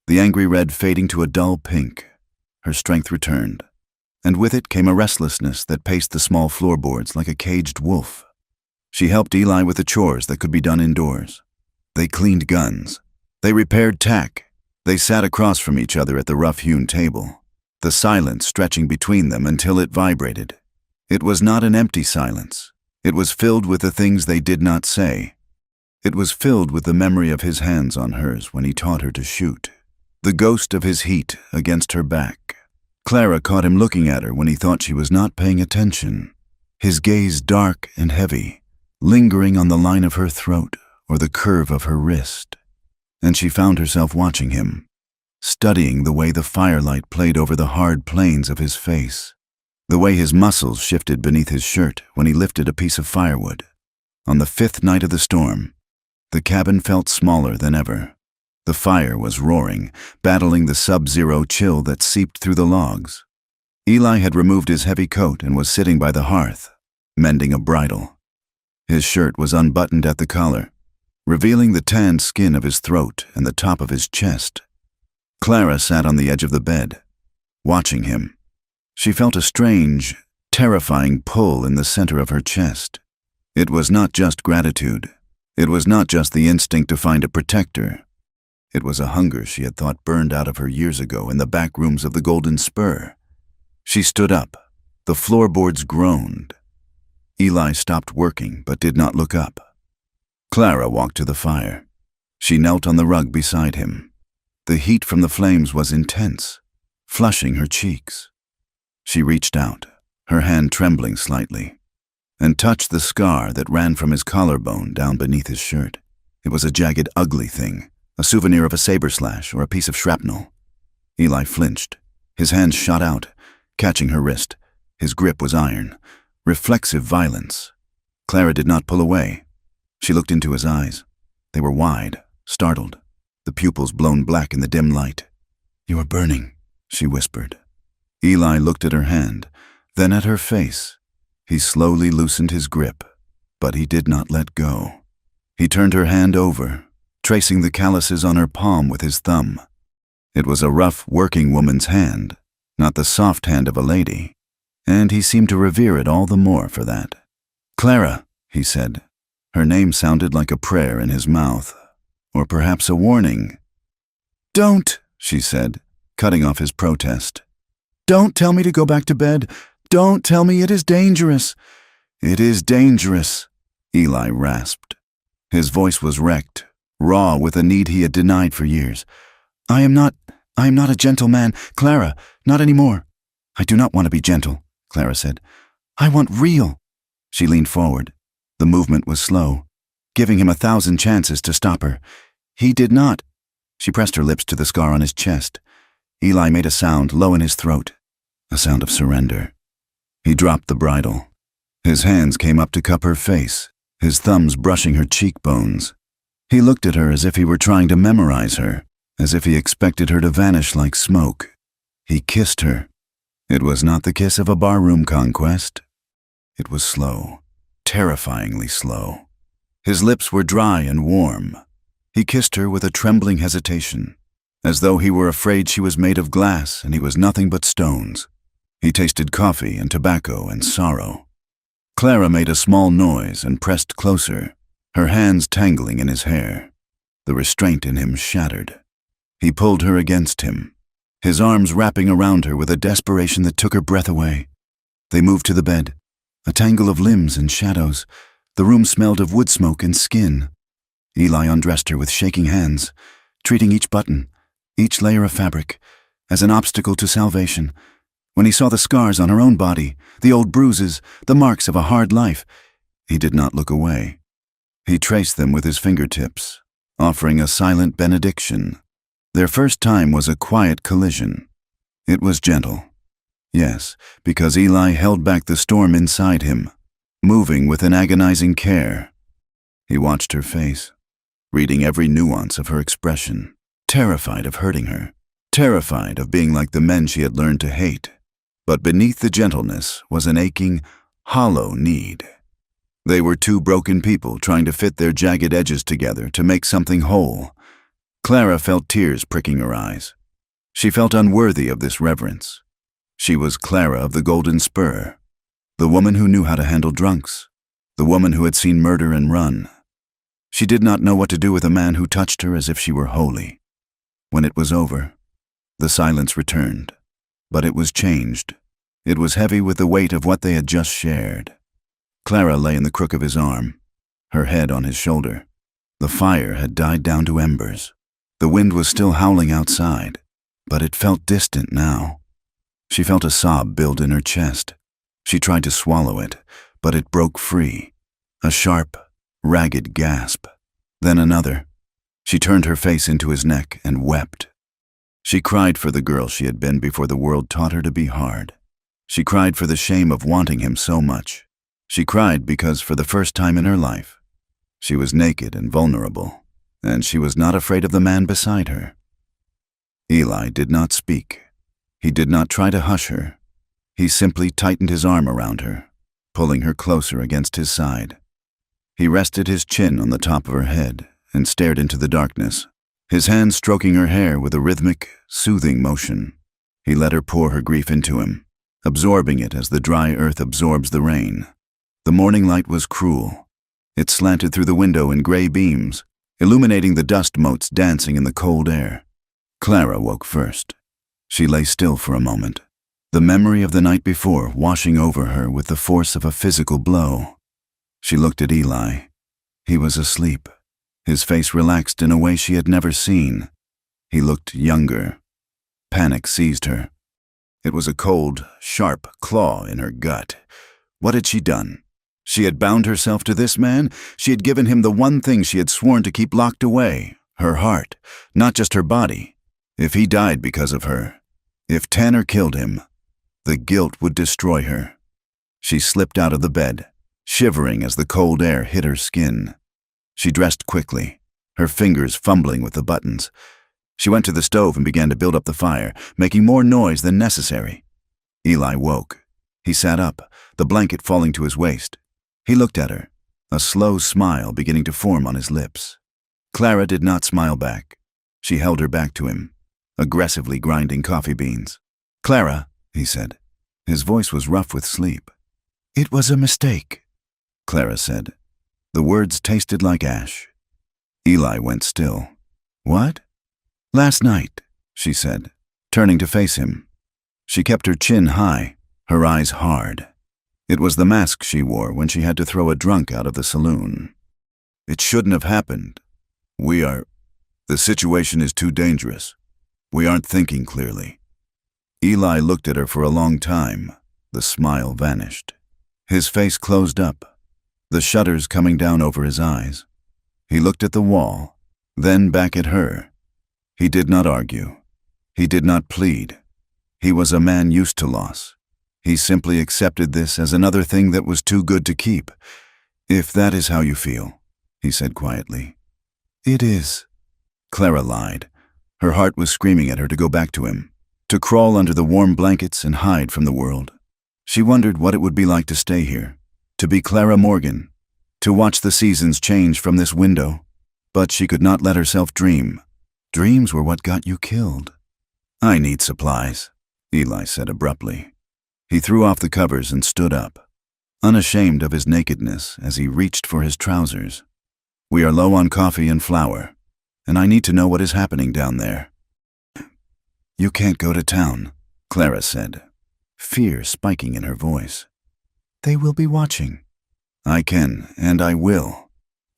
the angry red fading to a dull pink. Her strength returned, and with it came a restlessness that paced the small floorboards like a caged wolf. She helped Eli with the chores that could be done indoors. They cleaned guns. They repaired tack. They sat across from each other at the rough-hewn table, the silence stretching between them until it vibrated. It was not an empty silence. It was filled with the things they did not say. It was filled with the memory of his hands on hers when he taught her to shoot, the ghost of his heat against her back. Clara caught him looking at her when he thought she was not paying attention, his gaze dark and heavy, lingering on the line of her throat or the curve of her wrist. And she found herself watching him, studying the way the firelight played over the hard planes of his face, the way his muscles shifted beneath his shirt when he lifted a piece of firewood. On the 5th night of the storm, the cabin felt smaller than ever. The fire was roaring, battling the sub-zero chill that seeped through the logs. Eli had removed his heavy coat and was sitting by the hearth, mending a bridle. His shirt was unbuttoned at the collar, revealing the tanned skin of his throat and the top of his chest. Clara sat on the edge of the bed, watching him. She felt a strange, terrifying pull in the center of her chest. It was not just gratitude. It was not just the instinct to find a protector. It was a hunger she had thought burned out of her years ago in the back rooms of the Golden Spur. She stood up. The floorboards groaned. Eli stopped working but did not look up. Clara walked to the fire. She knelt on the rug beside him. The heat from the flames was intense, flushing her cheeks. She reached out, her hand trembling slightly, and touched the scar that ran from his collarbone down beneath his shirt. It was a jagged, ugly thing, a souvenir of a saber slash or a piece of shrapnel. Eli flinched. His hands shot out, catching her wrist. His grip was iron, reflexive violence. Clara did not pull away. She looked into his eyes. They were wide, startled, the pupils blown black in the dim light. "You are burning," she whispered. Eli looked at her hand, then at her face. He slowly loosened his grip, but he did not let go. He turned her hand over, tracing the calluses on her palm with his thumb. It was a rough working woman's hand, not the soft hand of a lady, and he seemed to revere it all the more for that. "Clara," he said. Her name sounded like a prayer in his mouth, or perhaps a warning. "Don't," she said, cutting off his protest. "Don't tell me to go back to bed. Don't tell me it is dangerous." "It is dangerous," Eli rasped. His voice was wrecked, raw with a need he had denied for years. I am not a gentle man, Clara, not anymore." "I do not want to be gentle," Clara said. "I want real." She leaned forward. The movement was slow, giving him 1,000 chances to stop her. He did not. She pressed her lips to the scar on his chest. Eli made a sound low in his throat, a sound of surrender. He dropped the bridle. His hands came up to cup her face, his thumbs brushing her cheekbones. He looked at her as if he were trying to memorize her, as if he expected her to vanish like smoke. He kissed her. It was not the kiss of a barroom conquest. It was slow, terrifyingly slow. His lips were dry and warm. He kissed her with a trembling hesitation, as though he were afraid she was made of glass and he was nothing but stones. He tasted coffee and tobacco and sorrow. Clara made a small noise and pressed closer, her hands tangling in his hair. The restraint in him shattered. He pulled her against him, his arms wrapping around her with a desperation that took her breath away. They moved to the bed, a tangle of limbs and shadows. The room smelled of wood smoke and skin. Eli undressed her with shaking hands, treating each button, each layer of fabric, as an obstacle to salvation. When he saw the scars on her own body, the old bruises, the marks of a hard life, he did not look away. He traced them with his fingertips, offering a silent benediction. Their first time was a quiet collision. It was gentle. Yes, because Eli held back the storm inside him, moving with an agonizing care. He watched her face, reading every nuance of her expression, terrified of hurting her, terrified of being like the men she had learned to hate. But beneath the gentleness was an aching, hollow need. They were two broken people trying to fit their jagged edges together to make something whole. Clara felt tears pricking her eyes. She felt unworthy of this reverence. She was Clara of the Golden Spur, the woman who knew how to handle drunks, the woman who had seen murder and run. She did not know what to do with a man who touched her as if she were holy. When it was over, the silence returned, but it was changed. It was heavy with the weight of what they had just shared. Clara lay in the crook of his arm, her head on his shoulder. The fire had died down to embers. The wind was still howling outside, but it felt distant now. She felt a sob build in her chest. She tried to swallow it, but it broke free. A sharp, ragged gasp. Then another. She turned her face into his neck and wept. She cried for the girl she had been before the world taught her to be hard. She cried for the shame of wanting him so much. She cried because for the first time in her life, she was naked and vulnerable, and she was not afraid of the man beside her. Eli did not speak. He did not try to hush her. He simply tightened his arm around her, pulling her closer against his side. He rested his chin on the top of her head and stared into the darkness, his hand stroking her hair with a rhythmic, soothing motion. He let her pour her grief into him, absorbing it as the dry earth absorbs the rain. The morning light was cruel. It slanted through the window in gray beams, illuminating the dust motes dancing in the cold air. Clara woke first. She lay still for a moment, the memory of the night before washing over her with the force of a physical blow. She looked at Eli. He was asleep. His face relaxed in a way she had never seen. He looked younger. Panic seized her. It was a cold, sharp claw in her gut. What had she done? She had bound herself to this man. She had given him the one thing she had sworn to keep locked away, her heart, not just her body. If he died because of her, if Tanner killed him, the guilt would destroy her. She slipped out of the bed, shivering as the cold air hit her skin. She dressed quickly, her fingers fumbling with the buttons. She went to the stove and began to build up the fire, making more noise than necessary. Eli woke. He sat up, the blanket falling to his waist. He looked at her, a slow smile beginning to form on his lips. Clara did not smile back. She held her back to him, aggressively grinding coffee beans. "Clara," he said. His voice was rough with sleep. "It was a mistake," Clara said. The words tasted like ash. Eli went still. "What?" "Last night," she said, turning to face him. She kept her chin high, her eyes hard. It was the mask she wore when she had to throw a drunk out of the saloon. "It shouldn't have happened. The situation is too dangerous. We aren't thinking clearly." Eli looked at her for a long time. The smile vanished. His face closed up, the shutters coming down over his eyes. He looked at the wall, then back at her. He did not argue. He did not plead. He was a man used to loss. He simply accepted this as another thing that was too good to keep. "If that is how you feel," he said quietly. "It is." Clara lied. Her heart was screaming at her to go back to him, to crawl under the warm blankets and hide from the world. She wondered what it would be like to stay here, to be Clara Morgan, to watch the seasons change from this window. But she could not let herself dream. Dreams were what got you killed. "I need supplies," Eli said abruptly. He threw off the covers and stood up, unashamed of his nakedness as he reached for his trousers. "We are low on coffee and flour, and I need to know what is happening down there." "You can't go to town," Clara said, fear spiking in her voice. "They will be watching." "I can, and I will,"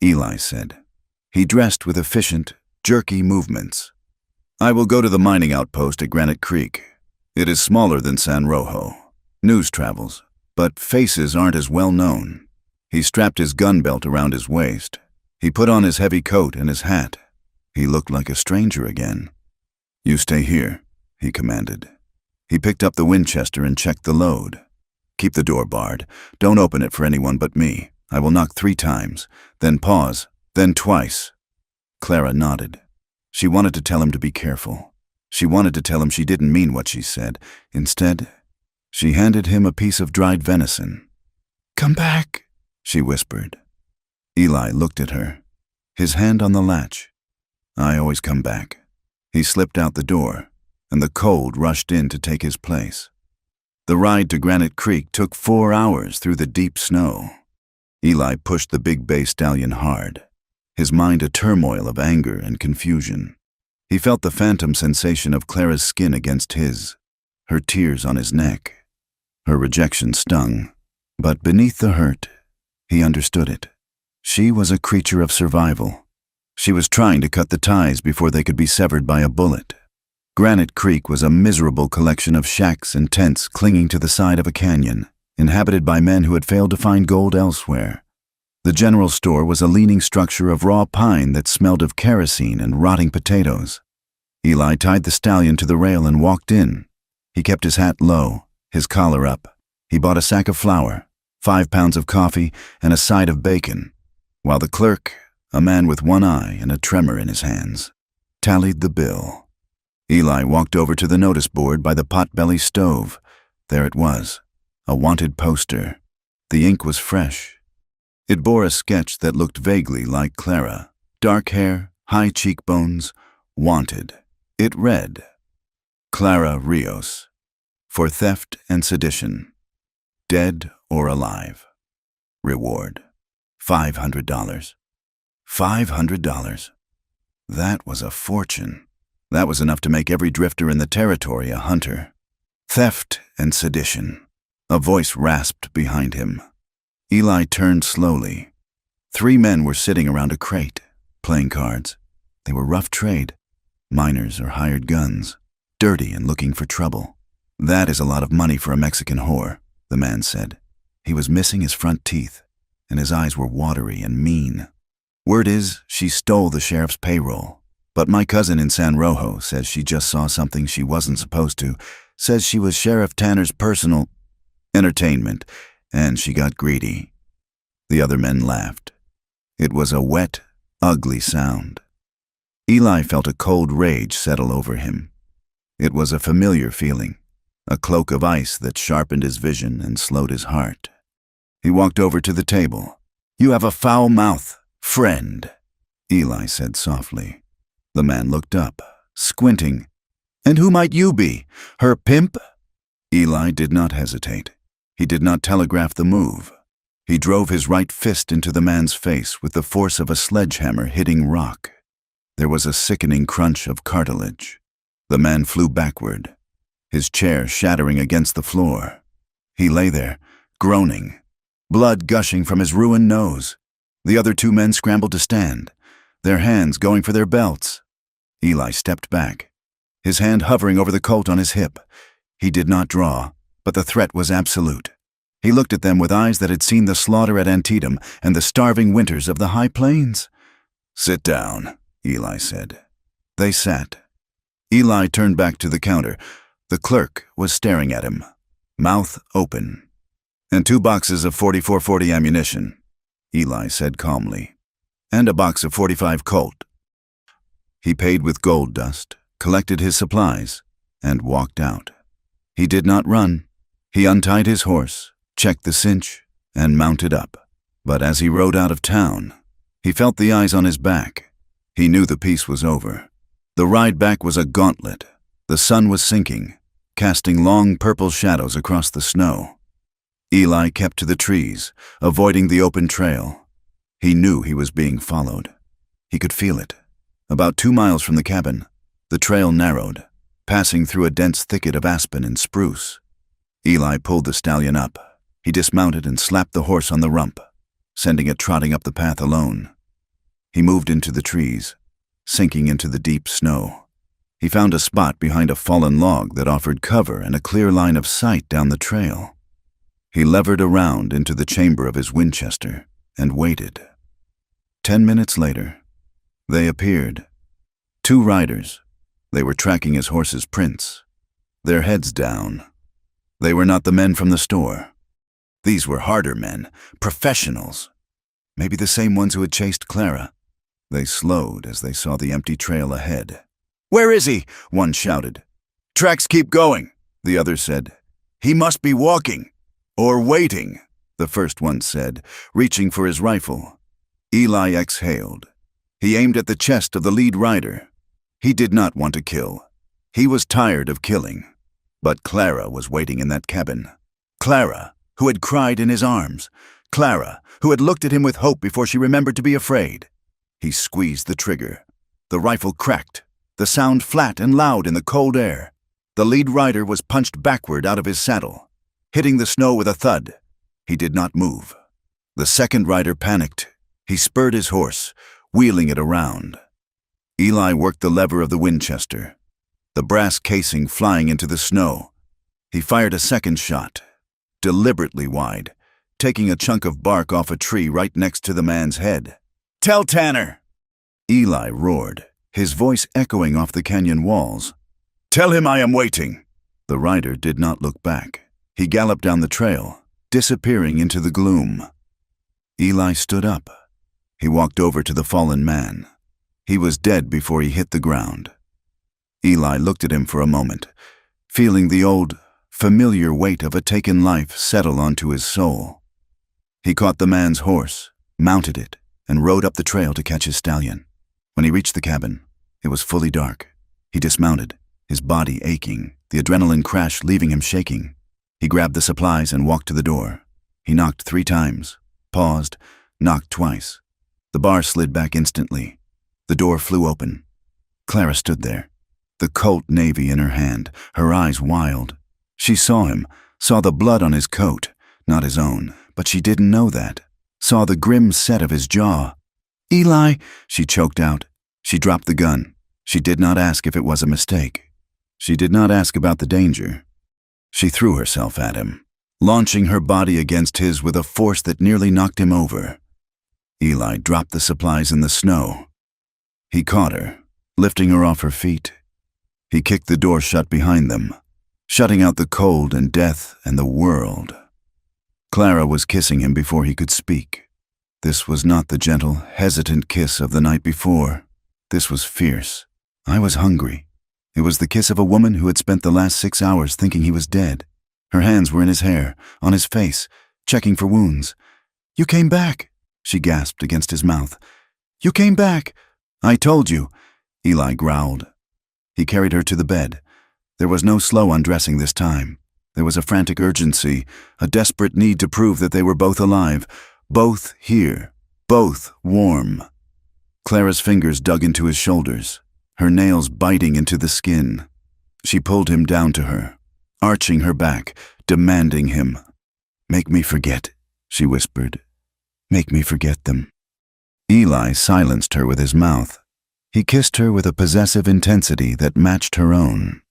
Eli said. He dressed with efficient, jerky movements. "I will go to the mining outpost at Granite Creek. It is smaller than San Rojo. News travels, but faces aren't as well known." He strapped his gun belt around his waist. He put on his heavy coat and his hat. He looked like a stranger again. "You stay here," he commanded. He picked up the Winchester and checked the load. "Keep the door barred. Don't open it for anyone but me. I will knock 3 times, then pause, then twice." Clara nodded. She wanted to tell him to be careful. She wanted to tell him she didn't mean what she said. Instead, she handed him a piece of dried venison. "Come back," she whispered. Eli looked at her, his hand on the latch. "I always come back." He slipped out the door, and the cold rushed in to take his place. The ride to Granite Creek took 4 hours through the deep snow. Eli pushed the big bay stallion hard, his mind a turmoil of anger and confusion. He felt the phantom sensation of Clara's skin against his, her tears on his neck. Her rejection stung, but beneath the hurt, he understood it. She was a creature of survival. She was trying to cut the ties before they could be severed by a bullet. Granite Creek was a miserable collection of shacks and tents clinging to the side of a canyon, inhabited by men who had failed to find gold elsewhere. The general store was a leaning structure of raw pine that smelled of kerosene and rotting potatoes. Eli tied the stallion to the rail and walked in. He kept his hat low, his collar up. He bought a sack of flour, 5 pounds of coffee, and a side of bacon, while the clerk, a man with one eye and a tremor in his hands, tallied the bill. Eli walked over to the notice board by the potbelly stove. There it was, a wanted poster. The ink was fresh. It bore a sketch that looked vaguely like Clara. Dark hair, high cheekbones, wanted. It read, Clara Rios, for theft and sedition, dead or alive. Reward, $500. $500. That was a fortune. That was enough to make every drifter in the territory a hunter. Theft and sedition. A voice rasped behind him. Eli turned slowly. 3 men were sitting around a crate, playing cards. They were rough trade, miners or hired guns, dirty and looking for trouble. That is a lot of money for a Mexican whore, the man said. He was missing his front teeth, and his eyes were watery and mean. Word is, she stole the sheriff's payroll. But my cousin in San Rojo says she just saw something she wasn't supposed to, says she was Sheriff Tanner's personal entertainment, and she got greedy. The other men laughed. It was a wet, ugly sound. Eli felt a cold rage settle over him. It was a familiar feeling, a cloak of ice that sharpened his vision and slowed his heart. He walked over to the table. "You have a foul mouth, friend," Eli said softly. The man looked up, squinting. "And who might you be? Her pimp?" Eli did not hesitate. He did not telegraph the move. He drove his right fist into the man's face with the force of a sledgehammer hitting rock. There was a sickening crunch of cartilage. The man flew backward, his chair shattering against the floor. He lay there, groaning, blood gushing from his ruined nose. The other 2 men scrambled to stand, their hands going for their belts. Eli stepped back, his hand hovering over the Colt on his hip. He did not draw, but the threat was absolute. He looked at them with eyes that had seen the slaughter at Antietam and the starving winters of the High Plains. "Sit down," Eli said. They sat. Eli turned back to the counter. The clerk was staring at him, mouth open. "And 2 boxes of 44-40 ammunition," Eli said calmly. "And a box of 45 Colt." He paid with gold dust, collected his supplies, and walked out. He did not run. He untied his horse, checked the cinch, and mounted up. But as he rode out of town, he felt the eyes on his back. He knew the peace was over. The ride back was a gauntlet. The sun was sinking, casting long purple shadows across the snow. Eli kept to the trees, avoiding the open trail. He knew he was being followed. He could feel it. About 2 miles from the cabin, the trail narrowed, passing through a dense thicket of aspen and spruce. Eli pulled the stallion up. He dismounted and slapped the horse on the rump, sending it trotting up the path alone. He moved into the trees, sinking into the deep snow. He found a spot behind a fallen log that offered cover and a clear line of sight down the trail. He levered around into the chamber of his Winchester and waited. 10 minutes later, they appeared. 2 riders. They were tracking his horse's prints, their heads down. They were not the men from the store. These were harder men, professionals. Maybe the same ones who had chased Clara. They slowed as they saw the empty trail ahead. "Where is he?" one shouted. "Tracks keep going," the other said. "He must be walking." "Or waiting," the first one said, reaching for his rifle. Eli exhaled. He aimed at the chest of the lead rider. He did not want to kill. He was tired of killing. But Clara was waiting in that cabin. Clara, who had cried in his arms. Clara, who had looked at him with hope before she remembered to be afraid. He squeezed the trigger. The rifle cracked, the sound flat and loud in the cold air. The lead rider was punched backward out of his saddle, hitting the snow with a thud. He did not move. The second rider panicked. He spurred his horse, wheeling it around. Eli worked the lever of the Winchester, the brass casing flying into the snow. He fired a second shot, deliberately wide, taking a chunk of bark off a tree right next to the man's head. "Tell Tanner!" Eli roared, his voice echoing off the canyon walls. "Tell him I am waiting!" The rider did not look back. He galloped down the trail, disappearing into the gloom. Eli stood up. He walked over to the fallen man. He was dead before he hit the ground. Eli looked at him for a moment, feeling the old, familiar weight of a taken life settle onto his soul. He caught the man's horse, mounted it, and rode up the trail to catch his stallion. When he reached the cabin, it was fully dark. He dismounted, his body aching, the adrenaline crash leaving him shaking. He grabbed the supplies and walked to the door. He knocked 3 times, paused, knocked twice. The bar slid back instantly. The door flew open. Clara stood there, the Colt Navy in her hand, her eyes wild. She saw him, saw the blood on his coat, not his own, but she didn't know that. Saw the grim set of his jaw. "Eli," she choked out. She dropped the gun. She did not ask if it was a mistake. She did not ask about the danger. She threw herself at him, launching her body against his with a force that nearly knocked him over. Eli dropped the supplies in the snow. He caught her, lifting her off her feet. He kicked the door shut behind them, shutting out the cold and death and the world. Clara was kissing him before he could speak. This was not the gentle, hesitant kiss of the night before. This was fierce. I was hungry. It was the kiss of a woman who had spent the last 6 hours thinking he was dead. Her hands were in his hair, on his face, checking for wounds. "You came back," she gasped against his mouth. "You came back." "I told you," Eli growled. He carried her to the bed. There was no slow undressing this time. There was a frantic urgency, a desperate need to prove that they were both alive, both here, both warm. Clara's fingers dug into his shoulders, her nails biting into the skin. She pulled him down to her, arching her back, demanding him. "Make me forget," she whispered. "Make me forget them." Eli silenced her with his mouth. He kissed her with a possessive intensity that matched her own.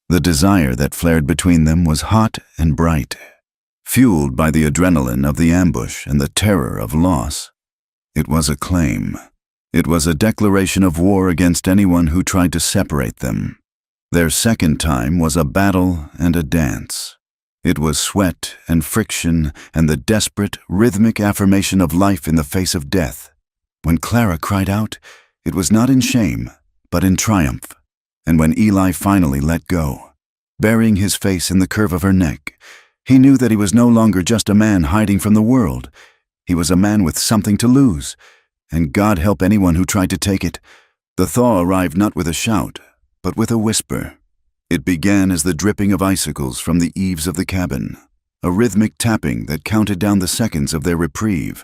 The desire that flared between them was hot and bright, fueled by the adrenaline of the ambush and the terror of loss. It was a claim. It was a declaration of war against anyone who tried to separate them. Their second time was a battle and a dance. It was sweat and friction and the desperate, rhythmic affirmation of life in the face of death. When Clara cried out, it was not in shame, but in triumph. And when Eli finally let go, burying his face in the curve of her neck, he knew that he was no longer just a man hiding from the world. He was a man with something to lose, and God help anyone who tried to take it. The thaw arrived not with a shout, but with a whisper. It began as the dripping of icicles from the eaves of the cabin, a rhythmic tapping that counted down the seconds of their reprieve.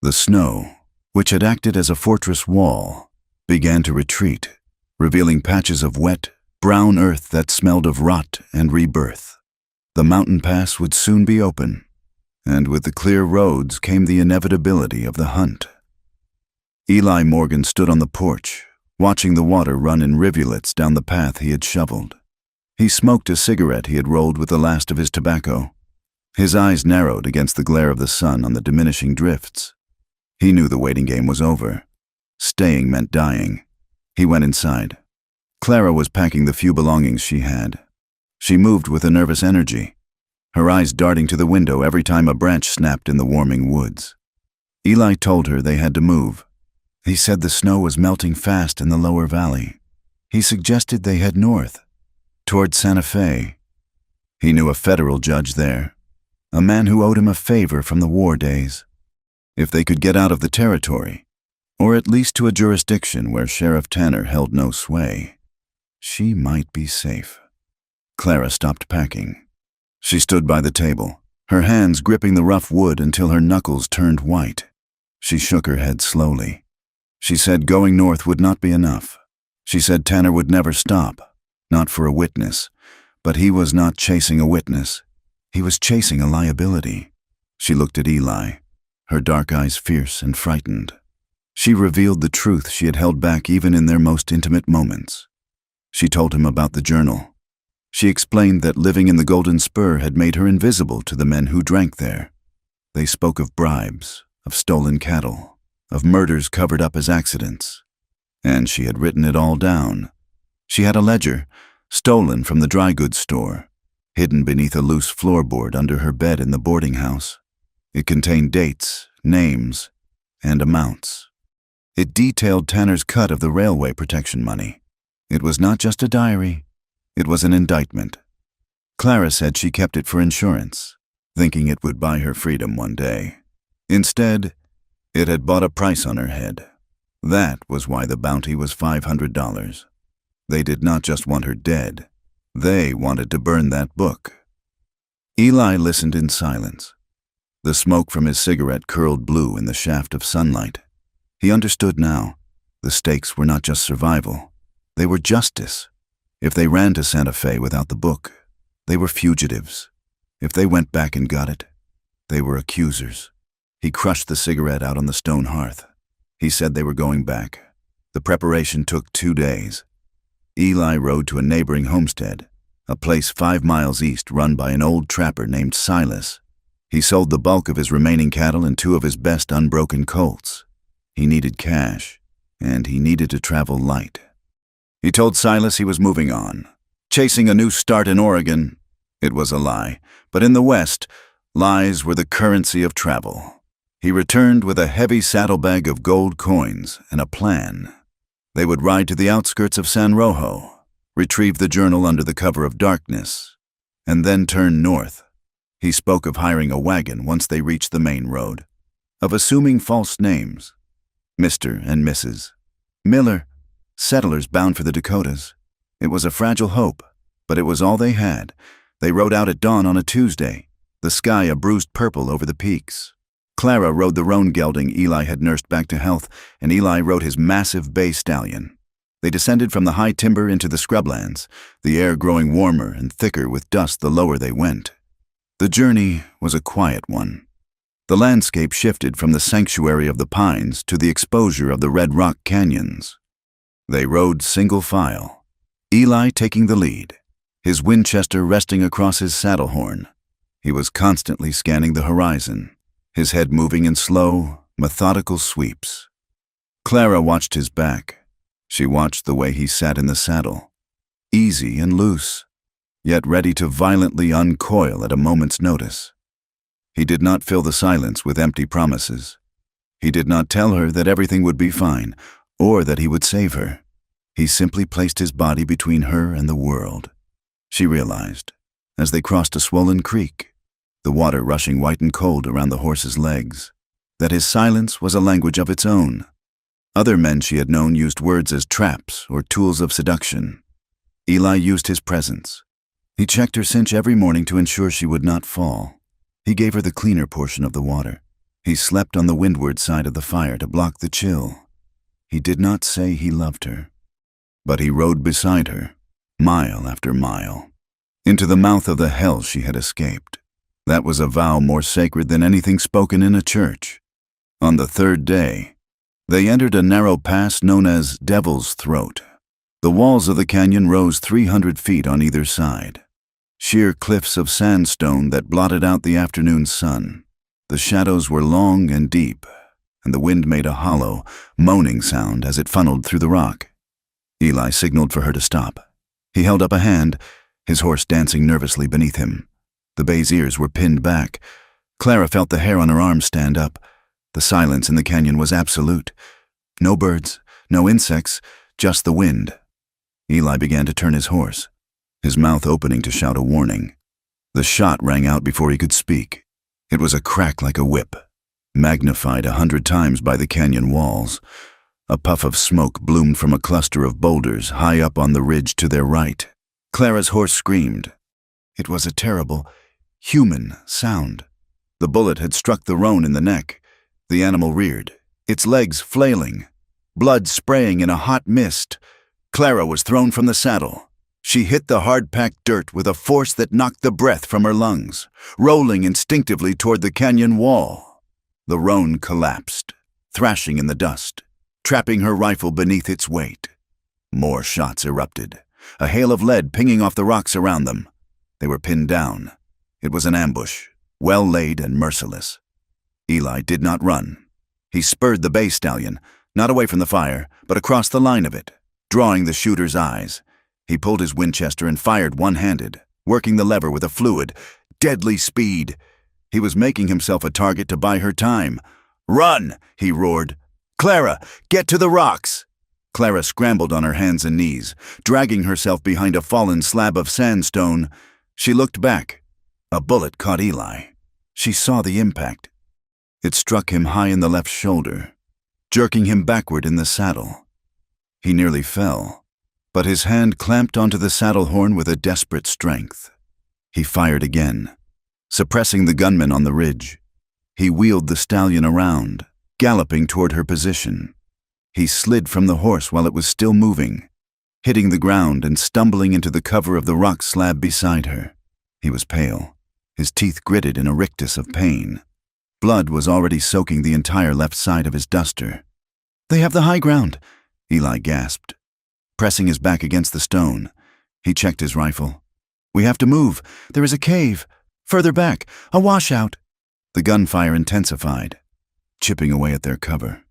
The snow, which had acted as a fortress wall, began to retreat, revealing patches of wet, brown earth that smelled of rot and rebirth. The mountain pass would soon be open, and with the clear roads came the inevitability of the hunt. Eli Morgan stood on the porch, watching the water run in rivulets down the path he had shoveled. He smoked a cigarette he had rolled with the last of his tobacco. His eyes narrowed against the glare of the sun on the diminishing drifts. He knew the waiting game was over. Staying meant dying. He went inside. Clara was packing the few belongings she had. She moved with a nervous energy, her eyes darting to the window every time a branch snapped in the warming woods. Eli told her they had to move. He said the snow was melting fast in the lower valley. He suggested they head north, toward Santa Fe. He knew a federal judge there, a man who owed him a favor from the war days. If they could get out of the territory, or at least to a jurisdiction where Sheriff Tanner held no sway, she might be safe. Clara stopped packing. She stood by the table, her hands gripping the rough wood until her knuckles turned white. She shook her head slowly. She said going north would not be enough. She said Tanner would never stop, not for a witness, but he was not chasing a witness. He was chasing a liability. She looked at Eli, her dark eyes fierce and frightened. She revealed the truth she had held back even in their most intimate moments. She told him about the journal. She explained that living in the Golden Spur had made her invisible to the men who drank there. They spoke of bribes, of stolen cattle, of murders covered up as accidents. And she had written it all down. She had a ledger, stolen from the dry goods store, hidden beneath a loose floorboard under her bed in the boarding house. It contained dates, names, and amounts. It detailed Tanner's cut of the railway protection money. It was not just a diary. It was an indictment. Clara said she kept it for insurance, thinking it would buy her freedom one day. Instead, it had bought a price on her head. That was why the bounty was $500. They did not just want her dead. They wanted to burn that book. Eli listened in silence. The smoke from his cigarette curled blue in the shaft of sunlight. He understood now. The stakes were not just survival. They were justice. If they ran to Santa Fe without the book, they were fugitives. If they went back and got it, they were accusers. He crushed the cigarette out on the stone hearth. He said they were going back. The preparation took 2 days. Eli rode to a neighboring homestead, a place 5 miles east run by an old trapper named Silas. He sold the bulk of his remaining cattle and 2 of his best unbroken colts. He needed cash, and he needed to travel light. He told Silas he was moving on, chasing a new start in Oregon. It was a lie, but in the West, lies were the currency of travel. He returned with a heavy saddlebag of gold coins and a plan. They would ride to the outskirts of San Rojo, retrieve the journal under the cover of darkness, and then turn north. He spoke of hiring a wagon once they reached the main road, of assuming false names, Mr. and Mrs. Miller, settlers bound for the Dakotas. It was a fragile hope, but it was all they had. They rode out at dawn on a Tuesday, the sky a bruised purple over the peaks. Clara rode the roan gelding Eli had nursed back to health, and Eli rode his massive bay stallion. They descended from the high timber into the scrublands, the air growing warmer and thicker with dust the lower they went. The journey was a quiet one. The landscape shifted from the sanctuary of the pines to the exposure of the Red Rock canyons. They rode single file, Eli taking the lead, his Winchester resting across his saddle horn. He was constantly scanning the horizon, his head moving in slow, methodical sweeps. Clara watched his back. She watched the way he sat in the saddle, easy and loose, yet ready to violently uncoil at a moment's notice. He did not fill the silence with empty promises. He did not tell her that everything would be fine, or that he would save her. He simply placed his body between her and the world. She realized, as they crossed a swollen creek, the water rushing white and cold around the horse's legs, that his silence was a language of its own. Other men she had known used words as traps or tools of seduction. Eli used his presence. He checked her cinch every morning to ensure she would not fall. He gave her the cleaner portion of the water. He slept on the windward side of the fire to block the chill. He did not say he loved her, but he rode beside her, mile after mile, into the mouth of the hell she had escaped. That was a vow more sacred than anything spoken in a church. On the 3rd day, they entered a narrow pass known as Devil's Throat. The walls of the canyon rose 300 feet on either side, sheer cliffs of sandstone that blotted out the afternoon sun. The shadows were long and deep, and the wind made a hollow, moaning sound as it funneled through the rock. Eli signaled for her to stop. He held up a hand, his horse dancing nervously beneath him. The bay's ears were pinned back. Clara felt the hair on her arm stand up. The silence in the canyon was absolute. No birds, no insects, just the wind. Eli began to turn his horse, his mouth opening to shout a warning. The shot rang out before he could speak. It was a crack like a whip, magnified 100 times by the canyon walls. A puff of smoke bloomed from a cluster of boulders high up on the ridge to their right. Clara's horse screamed. It was a terrible, human sound. The bullet had struck the roan in the neck. The animal reared, its legs flailing, blood spraying in a hot mist. Clara was thrown from the saddle. She hit the hard-packed dirt with a force that knocked the breath from her lungs, rolling instinctively toward the canyon wall. The roan collapsed, thrashing in the dust, trapping her rifle beneath its weight. More shots erupted, a hail of lead pinging off the rocks around them. They were pinned down. It was an ambush, well laid and merciless. Eli did not run. He spurred the bay stallion, not away from the fire, but across the line of it, drawing the shooter's eyes. He pulled his Winchester and fired one-handed, working the lever with a fluid, deadly speed. He was making himself a target to buy her time. "Run!" he roared. "Clara, get to the rocks!" Clara scrambled on her hands and knees, dragging herself behind a fallen slab of sandstone. She looked back. A bullet caught Eli. She saw the impact. It struck him high in the left shoulder, jerking him backward in the saddle. He nearly fell, but his hand clamped onto the saddle horn with a desperate strength. He fired again, suppressing the gunman on the ridge. He wheeled the stallion around, galloping toward her position. He slid from the horse while it was still moving, hitting the ground and stumbling into the cover of the rock slab beside her. He was pale, his teeth gritted in a rictus of pain. Blood was already soaking the entire left side of his duster. "They have the high ground," Eli gasped. Pressing his back against the stone, he checked his rifle. "We have to move. There is a cave. Further back, a washout." The gunfire intensified, chipping away at their cover.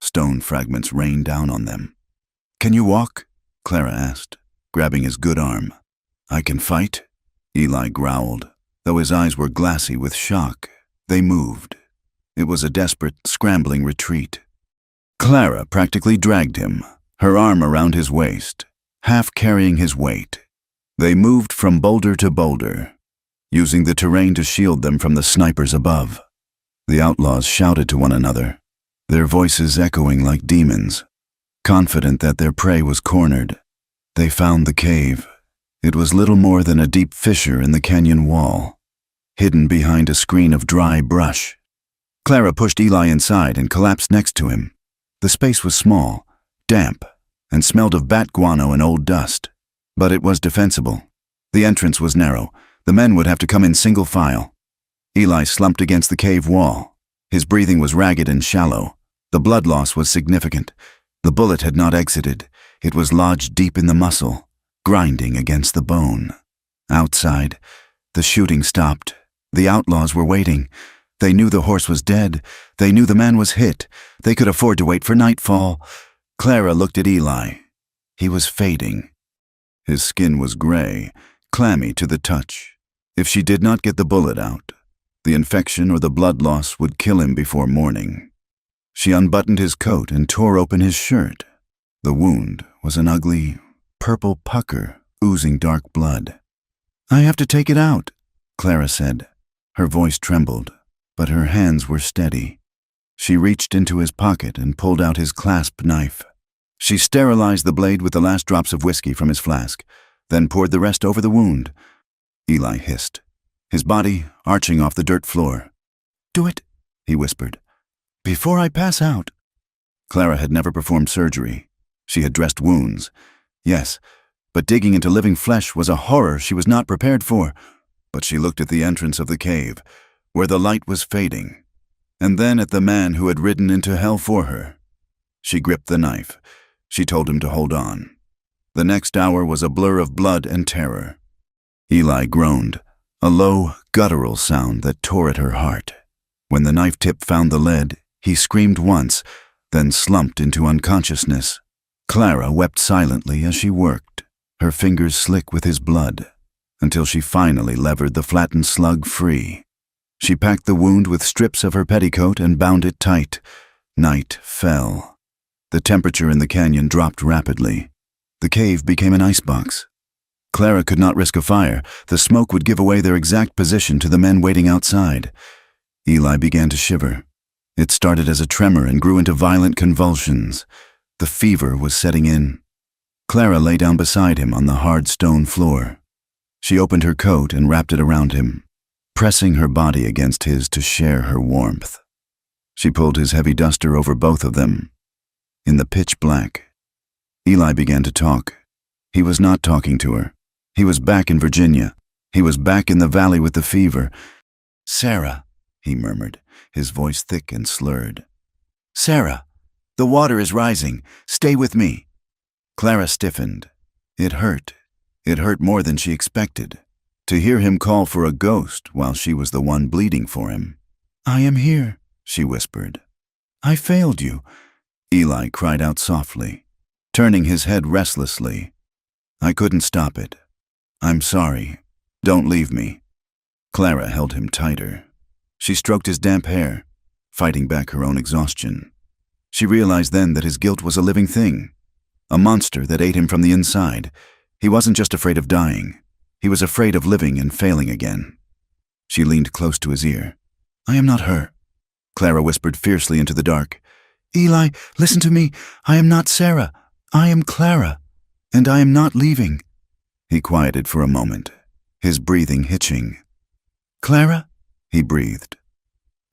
Stone fragments rained down on them. "Can you walk?" Clara asked, grabbing his good arm. "I can fight," Eli growled, though his eyes were glassy with shock. They moved. It was a desperate, scrambling retreat. Clara practically dragged him, her arm around his waist, half carrying his weight. They moved from boulder to boulder, using the terrain to shield them from the snipers above. The outlaws shouted to one another, their voices echoing like demons, confident that their prey was cornered. They found the cave. It was little more than a deep fissure in the canyon wall, hidden behind a screen of dry brush. Clara pushed Eli inside and collapsed next to him. The space was small, damp, and smelled of bat guano and old dust, but it was defensible. The entrance was narrow. The men would have to come in single file. Eli slumped against the cave wall. His breathing was ragged and shallow. The blood loss was significant. The bullet had not exited. It was lodged deep in the muscle, grinding against the bone. Outside, the shooting stopped. The outlaws were waiting. They knew the horse was dead. They knew the man was hit. They could afford to wait for nightfall. Clara looked at Eli. He was fading. His skin was gray, clammy to the touch. If she did not get the bullet out, the infection or the blood loss would kill him before morning. She unbuttoned his coat and tore open his shirt. The wound was an ugly, purple pucker, oozing dark blood. "I have to take it out," Clara said. Her voice trembled, but her hands were steady. She reached into his pocket and pulled out his clasp knife. She sterilized the blade with the last drops of whiskey from his flask, then poured the rest over the wound. Eli hissed, his body arching off the dirt floor. "Do it," he whispered, "before I pass out." Clara had never performed surgery. She had dressed wounds, yes, but digging into living flesh was a horror she was not prepared for. But she looked at the entrance of the cave, where the light was fading, and then at the man who had ridden into hell for her. She gripped the knife. She told him to hold on. The next hour was a blur of blood and terror. Eli groaned, a low, guttural sound that tore at her heart. When the knife tip found the lead, he screamed once, then slumped into unconsciousness. Clara wept silently as she worked, her fingers slick with his blood, until she finally levered the flattened slug free. She packed the wound with strips of her petticoat and bound it tight. Night fell. The temperature in the canyon dropped rapidly. The cave became an icebox. Clara could not risk a fire. The smoke would give away their exact position to the men waiting outside. Eli began to shiver. It started as a tremor and grew into violent convulsions. The fever was setting in. Clara lay down beside him on the hard stone floor. She opened her coat and wrapped it around him, pressing her body against his to share her warmth. She pulled his heavy duster over both of them. In the pitch black, Eli began to talk. He was not talking to her. He was back in Virginia. He was back in the valley with the fever. "Sarah," he murmured, his voice thick and slurred. "Sarah, The water is rising. Stay with me." Clara stiffened. It hurt. It hurt more than she expected. To hear him call for a ghost while she was the one bleeding for him. "I am here," she whispered. "I failed you," Eli cried out softly, turning his head restlessly. "I couldn't stop it. I'm sorry. Don't leave me." Clara held him tighter. She stroked his damp hair, fighting back her own exhaustion. She realized then that his guilt was a living thing, a monster that ate him from the inside. He wasn't just afraid of dying. He was afraid of living and failing again. She leaned close to his ear. "I am not her," Clara whispered fiercely into the dark. "Eli, listen to me. I am not Sarah. I am Clara, and I am not leaving." He quieted for a moment, his breathing hitching. "Clara?" he breathed.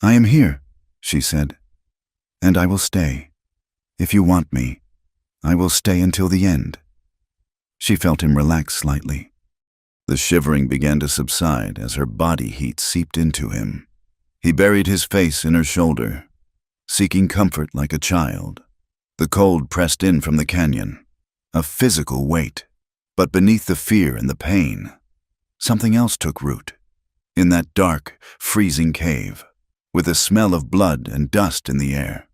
"I am here," she said, "and I will stay. If you want me, I will stay until the end." She felt him relax slightly. The shivering began to subside as her body heat seeped into him. He buried his face in her shoulder, seeking comfort like a child. The cold pressed in from the canyon, a physical weight. But beneath the fear and the pain, something else took root. In that dark, freezing cave, with the smell of blood and dust in the air,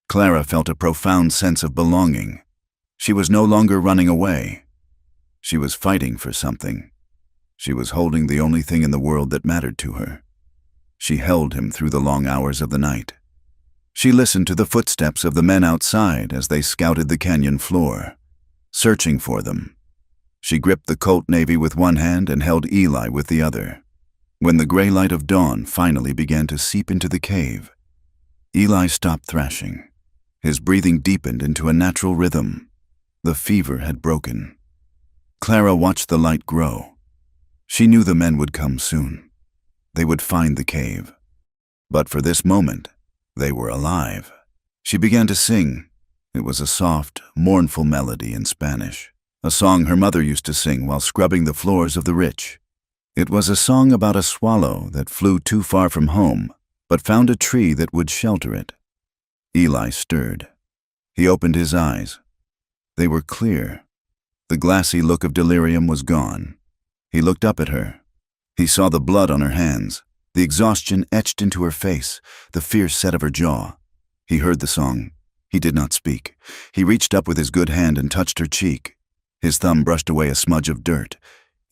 Clara felt a profound sense of belonging. She was no longer running away. She was fighting for something. She was holding the only thing in the world that mattered to her. She held him through the long hours of the night. She listened to the footsteps of the men outside as they scouted the canyon floor, searching for them. She gripped the Colt Navy with one hand and held Eli with the other. When the gray light of dawn finally began to seep into the cave, Eli stopped thrashing. His breathing deepened into a natural rhythm. The fever had broken. Clara watched the light grow. She knew the men would come soon. They would find the cave. But for this moment, they were alive. She began to sing. It was a soft, mournful melody in Spanish, a song her mother used to sing while scrubbing the floors of the rich. It was a song about a swallow that flew too far from home, but found a tree that would shelter it. Eli stirred. He opened his eyes. They were clear. The glassy look of delirium was gone. He looked up at her. He saw the blood on her hands, the exhaustion etched into her face, the fierce set of her jaw. He heard the song. He did not speak. He reached up with his good hand and touched her cheek. His thumb brushed away a smudge of dirt.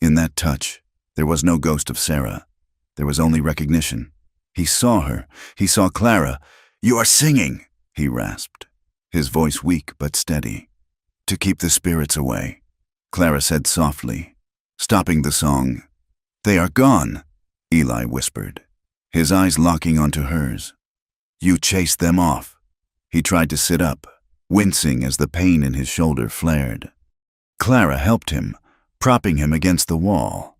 In that touch, there was no ghost of Sarah. There was only recognition. He saw her. He saw Clara. "You are singing," he rasped, his voice weak but steady. "To keep the spirits away," Clara said softly, stopping the song. "They are gone," Eli whispered, his eyes locking onto hers. "You chased them off." He tried to sit up, wincing as the pain in his shoulder flared. Clara helped him, propping him against the wall.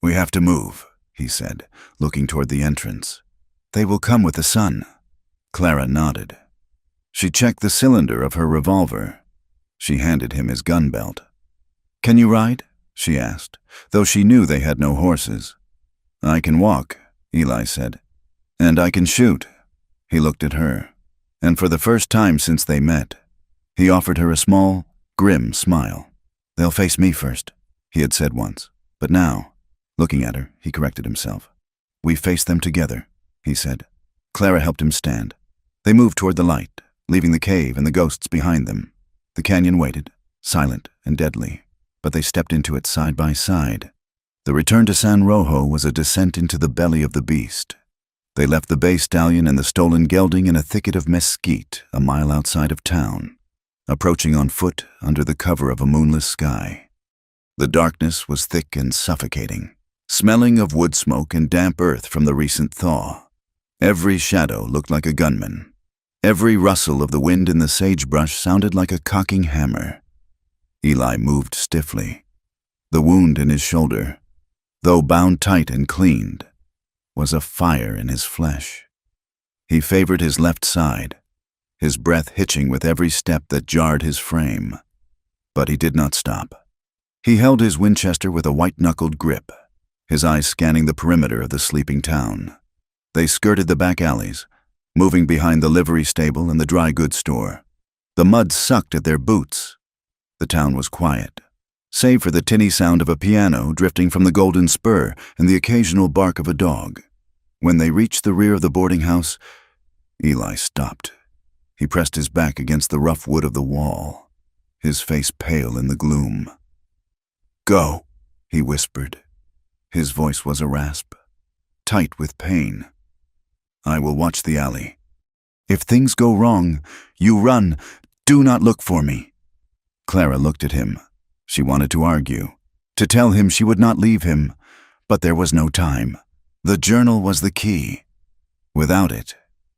"We have to move," he said, looking toward the entrance. "They will come with the sun." Clara nodded. She checked the cylinder of her revolver. She handed him his gun belt. "Can you ride?" she asked, though she knew they had no horses. "I can walk," Eli said. "And I can shoot." He looked at her, and for the first time since they met, he offered her a small, grim smile. "They'll face me first," he had said once, but now, looking at her, he corrected himself. "We face them together," he said. Clara helped him stand. They moved toward the light, leaving the cave and the ghosts behind them. The canyon waited, silent and deadly, but they stepped into it side by side. The return to San Rojo was a descent into the belly of the beast. They left the bay stallion and the stolen gelding in a thicket of mesquite a mile outside of town, approaching on foot under the cover of a moonless sky. The darkness was thick and suffocating, smelling of wood smoke and damp earth from the recent thaw. Every shadow looked like a gunman. Every rustle of the wind in the sagebrush sounded like a cocking hammer. Eli moved stiffly. The wound in his shoulder, though bound tight and cleaned, was a fire in his flesh. He favored his left side, his breath hitching with every step that jarred his frame. But he did not stop. He held his Winchester with a white-knuckled grip, his eyes scanning the perimeter of the sleeping town. They skirted the back alleys, moving behind the livery stable and the dry goods store. The mud sucked at their boots. The town was quiet, save for the tinny sound of a piano drifting from the Golden Spur and the occasional bark of a dog. When they reached the rear of the boarding house, Eli stopped. He pressed his back against the rough wood of the wall, his face pale in the gloom. "Go," he whispered. His voice was a rasp, tight with pain. "I will watch the alley. If things go wrong, you run. Do not look for me." Clara looked at him. She wanted to argue, to tell him she would not leave him, but there was no time. The journal was the key. Without it,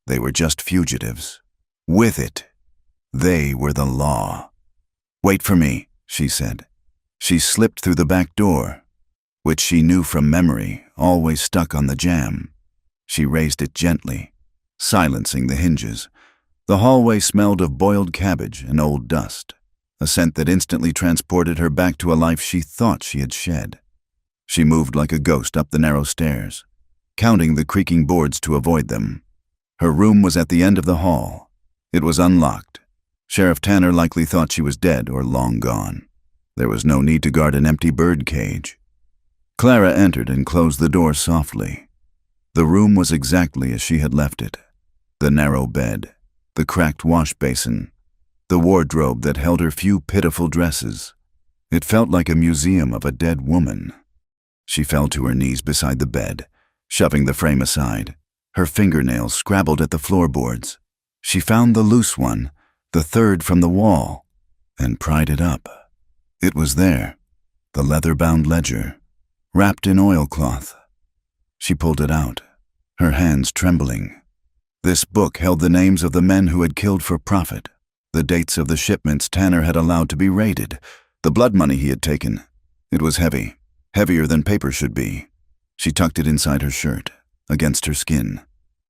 they were just fugitives. With it, they were the law. "Wait for me," she said. She slipped through the back door, which she knew from memory always stuck on the jamb. She raised it gently, silencing the hinges. The hallway smelled of boiled cabbage and old dust, a scent that instantly transported her back to a life she thought she had shed. She moved like a ghost up the narrow stairs, counting the creaking boards to avoid them. Her room was at the end of the hall. It was unlocked. Sheriff Tanner likely thought she was dead or long gone. There was no need to guard an empty bird cage. Clara entered and closed the door softly. The room was exactly as she had left it. The narrow bed, the cracked wash basin, the wardrobe that held her few pitiful dresses. It felt like a museum of a dead woman. She fell to her knees beside the bed, shoving the frame aside. Her fingernails scrabbled at the floorboards. She found the loose one, the third from the wall, and pried it up. It was there, the leather-bound ledger, wrapped in oilcloth. She pulled it out, her hands trembling. This book held the names of the men who had killed for profit, the dates of the shipments Tanner had allowed to be raided, the blood money he had taken. It was heavy, heavier than paper should be. She tucked it inside her shirt, against her skin.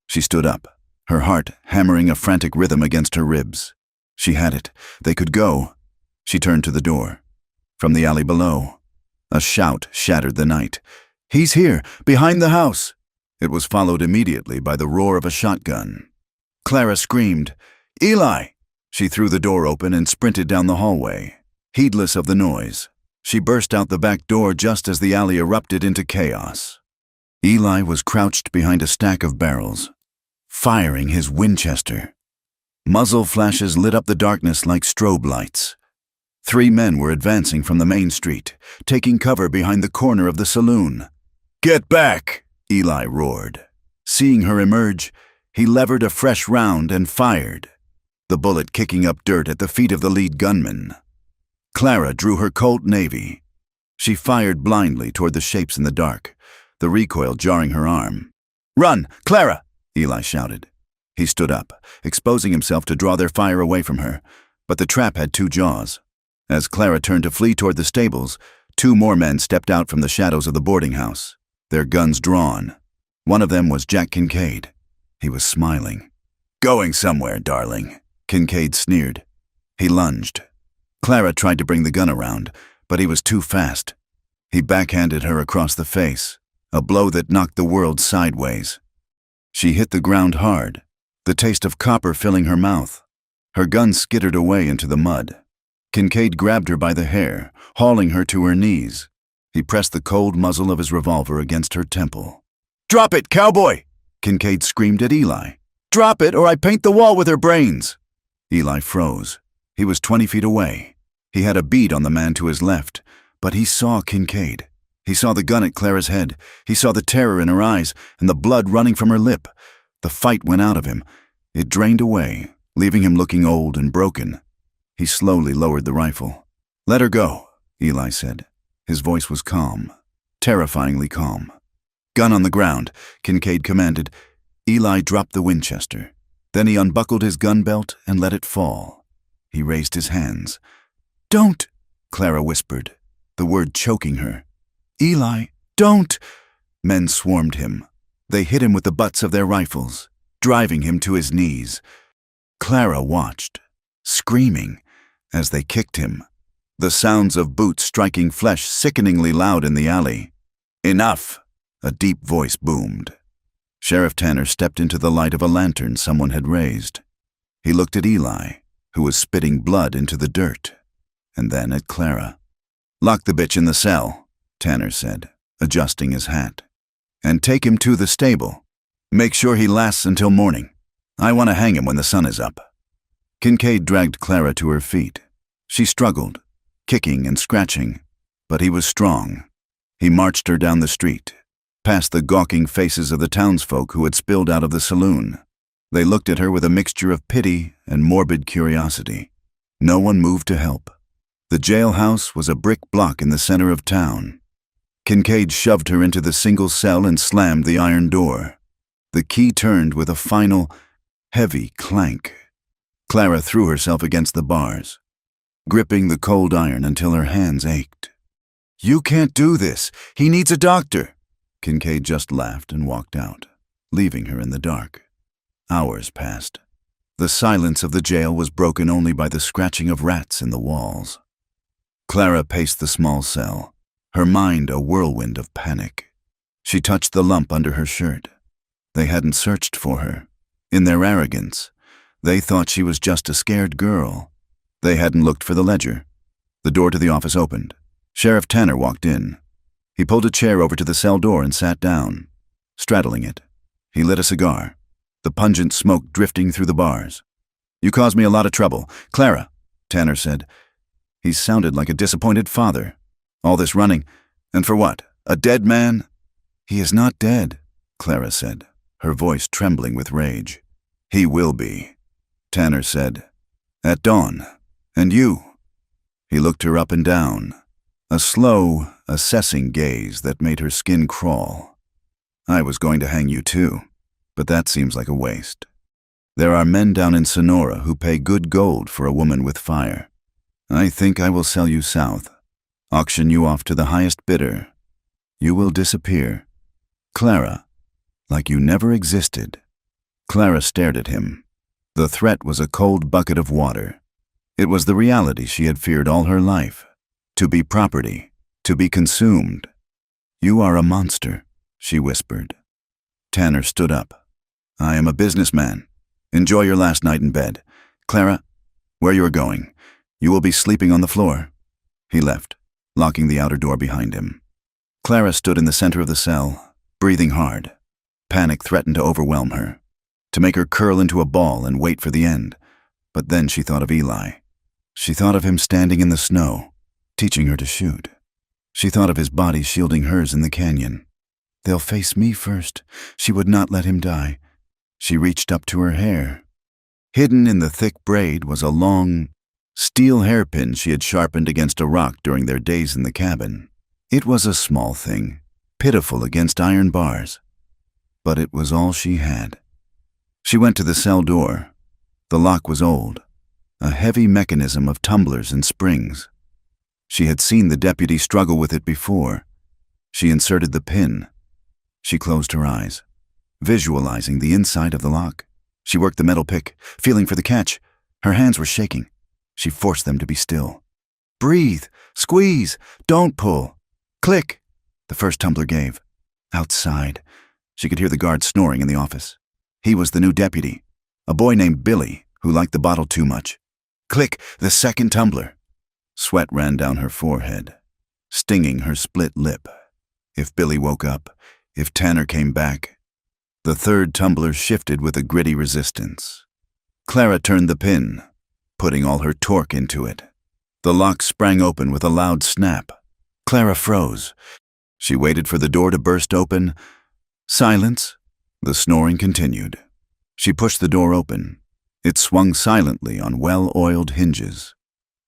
She stood up, her heart hammering a frantic rhythm against her ribs. She had it. They could go. She turned to the door. From the alley below, a shout shattered the night. "He's here, behind the house!" It was followed immediately by the roar of a shotgun. Clara screamed, "Eli!" She threw the door open and sprinted down the hallway, heedless of the noise. She burst out the back door just as the alley erupted into chaos. Eli was crouched behind a stack of barrels, firing his Winchester. Muzzle flashes lit up the darkness like strobe lights. 3 men were advancing from the main street, taking cover behind the corner of the saloon. "Get back!" Eli roared. Seeing her emerge, he levered a fresh round and fired, the bullet kicking up dirt at the feet of the lead gunman. Clara drew her Colt Navy. She fired blindly toward the shapes in the dark, the recoil jarring her arm. "Run, Clara!" Eli shouted. He stood up, exposing himself to draw their fire away from her, but the trap had 2 jaws. As Clara turned to flee toward the stables, 2 more men stepped out from the shadows of the boarding house, their guns drawn. One of them was Jack Kincaid. He was smiling. "Going somewhere, darling," Kincaid sneered. He lunged. Clara tried to bring the gun around, but he was too fast. He backhanded her across the face, a blow that knocked the world sideways. She hit the ground hard, the taste of copper filling her mouth. Her gun skittered away into the mud. Kincaid grabbed her by the hair, hauling her to her knees. He pressed the cold muzzle of his revolver against her temple. "Drop it, cowboy!" Kincaid screamed at Eli. "Drop it or I paint the wall with her brains!" Eli froze. He was 20 feet away. He had a bead on the man to his left, but he saw Kincaid. He saw the gun at Clara's head. He saw the terror in her eyes and the blood running from her lip. The fight went out of him. It drained away, leaving him looking old and broken. He slowly lowered the rifle. "Let her go," Eli said. His voice was calm, terrifyingly calm. "Gun on the ground," Kincaid commanded. Eli dropped the Winchester. Then he unbuckled his gun belt and let it fall. He raised his hands. "Don't," Clara whispered, the word choking her. "Eli, don't!" Men swarmed him. They hit him with the butts of their rifles, driving him to his knees. Clara watched, screaming, as they kicked him, the sounds of boots striking flesh sickeningly loud in the alley. "Enough!" a deep voice boomed. Sheriff Tanner stepped into the light of a lantern someone had raised. He looked at Eli, who was spitting blood into the dirt, and then at Clara. "Lock the bitch in the cell," Tanner said, adjusting his hat. "And take him to the stable. Make sure he lasts until morning. I want to hang him when the sun is up." Kincaid dragged Clara to her feet. She struggled, kicking and scratching, but he was strong. He marched her down the street, past the gawking faces of the townsfolk who had spilled out of the saloon. They looked at her with a mixture of pity and morbid curiosity. No one moved to help. The jailhouse was a brick block in the center of town. Kincaid shoved her into the single cell and slammed the iron door. The key turned with a final, heavy clank. Clara threw herself against the bars, gripping the cold iron until her hands ached. "You can't do this. He needs a doctor." Kincaid just laughed and walked out, leaving her in the dark. Hours passed. The silence of the jail was broken only by the scratching of rats in the walls. Clara paced the small cell, her mind a whirlwind of panic. She touched the lump under her shirt. They hadn't searched for her. In their arrogance, they thought she was just a scared girl. They hadn't looked for the ledger. The door to the office opened. Sheriff Tanner walked in. He pulled a chair over to the cell door and sat down, straddling it. He lit a cigar, the pungent smoke drifting through the bars. "You caused me a lot of trouble, Clara," Tanner said. He sounded like a disappointed father. "All this running, and for what? A dead man?" "He is not dead," Clara said, her voice trembling with rage. "He will be," Tanner said. "At dawn. And you?" He looked her up and down, a slow, assessing gaze that made her skin crawl. "I was going to hang you too, but that seems like a waste. There are men down in Sonora who pay good gold for a woman with fire. I think I will sell you south, auction you off to the highest bidder. You will disappear, Clara, like you never existed." Clara stared at him. The threat was a cold bucket of water. It was the reality she had feared all her life, to be property, to be consumed. "You are a monster," she whispered. Tanner stood up. "I am a businessman. Enjoy your last night in bed. Clara, where you are going, you will be sleeping on the floor." He left, locking the outer door behind him. Clara stood in the center of the cell, breathing hard. Panic threatened to overwhelm her, to make her curl into a ball and wait for the end. But then she thought of Eli. She thought of him standing in the snow, teaching her to shoot. She thought of his body shielding hers in the canyon. "They'll face me first." She would not let him die. She reached up to her hair. Hidden in the thick braid was a long, steel hairpin she had sharpened against a rock during their days in the cabin. It was a small thing, pitiful against iron bars. But it was all she had. She went to the cell door. The lock was old, a heavy mechanism of tumblers and springs. She had seen the deputy struggle with it before. She inserted the pin. She closed her eyes, visualizing the inside of the lock. She worked the metal pick, feeling for the catch. Her hands were shaking. She forced them to be still. "Breathe, squeeze, don't pull." Click! The first tumbler gave. Outside, she could hear the guard snoring in the office. He was the new deputy, a boy named Billy who liked the bottle too much. Click! The second tumbler. Sweat ran down her forehead, stinging her split lip. If Billy woke up, if Tanner came back. The third tumbler shifted with a gritty resistance. Clara turned the pin, putting all her torque into it. The lock sprang open with a loud snap. Clara froze. She waited for the door to burst open. Silence. The snoring continued. She pushed the door open. It swung silently on well-oiled hinges.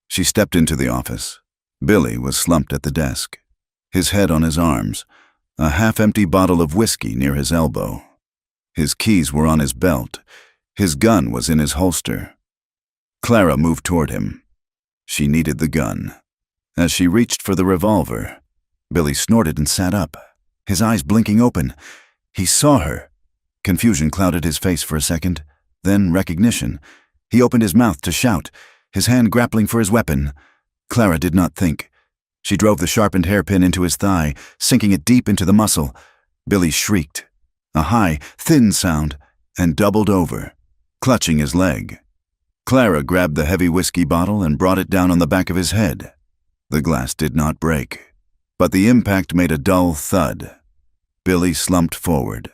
She stepped into the office. Billy was slumped at the desk, his head on his arms, a half-empty bottle of whiskey near his elbow. His keys were on his belt. His gun was in his holster. Clara moved toward him. She needed the gun. As she reached for the revolver, Billy snorted and sat up, his eyes blinking open. He saw her. Confusion clouded his face for a second, then recognition. He opened his mouth to shout, his hand grappling for his weapon. Clara did not think. She drove the sharpened hairpin into his thigh, sinking it deep into the muscle. Billy shrieked. A high, thin sound, and doubled over, clutching his leg. Clara grabbed the heavy whiskey bottle and brought it down on the back of his head. The glass did not break, but the impact made a dull thud. Billy slumped forward,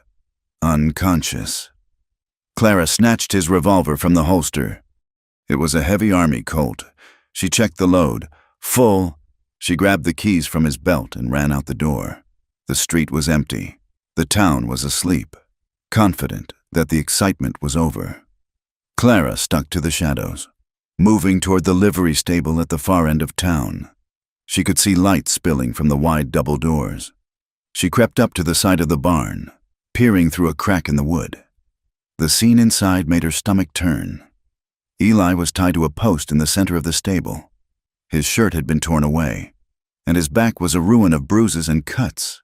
unconscious. Clara snatched his revolver from the holster. It was a heavy army Colt. She checked the load. Full. She grabbed the keys from his belt and ran out the door. The street was empty. The town was asleep, confident that the excitement was over. Clara stuck to the shadows, moving toward the livery stable at the far end of town. She could see light spilling from the wide double doors. She crept up to the side of the barn, peering through a crack in the wood. The scene inside made her stomach turn. Eli was tied to a post in the center of the stable. His shirt had been torn away, and his back was a ruin of bruises and cuts.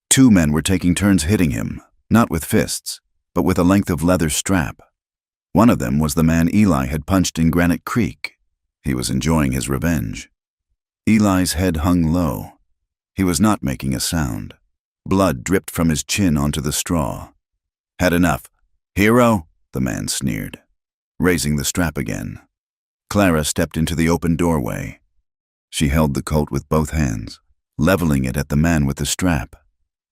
2 men were taking turns hitting him, not with fists, but with a length of leather strap. One of them was the man Eli had punched in Granite Creek. He was enjoying his revenge. Eli's head hung low. He was not making a sound. Blood dripped from his chin onto the straw. "Had enough. Hero?" the man sneered, raising the strap again. Clara stepped into the open doorway. She held the Colt with both hands, leveling it at the man with the strap.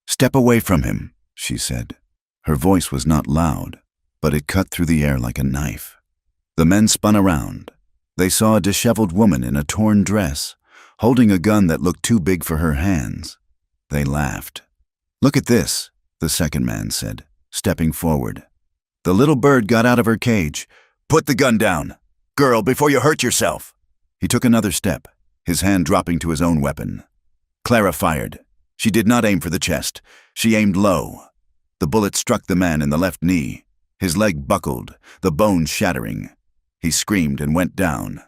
"Step away from him," she said. Her voice was not loud, but it cut through the air like a knife. The men spun around. They saw a disheveled woman in a torn dress, holding a gun that looked too big for her hands. They laughed. "Look at this," the second man said, stepping forward. "The little bird got out of her cage. Put the gun down, girl, before you hurt yourself." He took another step, his hand dropping to his own weapon. Clara fired. She did not aim for the chest. She aimed low. The bullet struck the man in the left knee. His leg buckled, the bone shattering. He screamed and went down.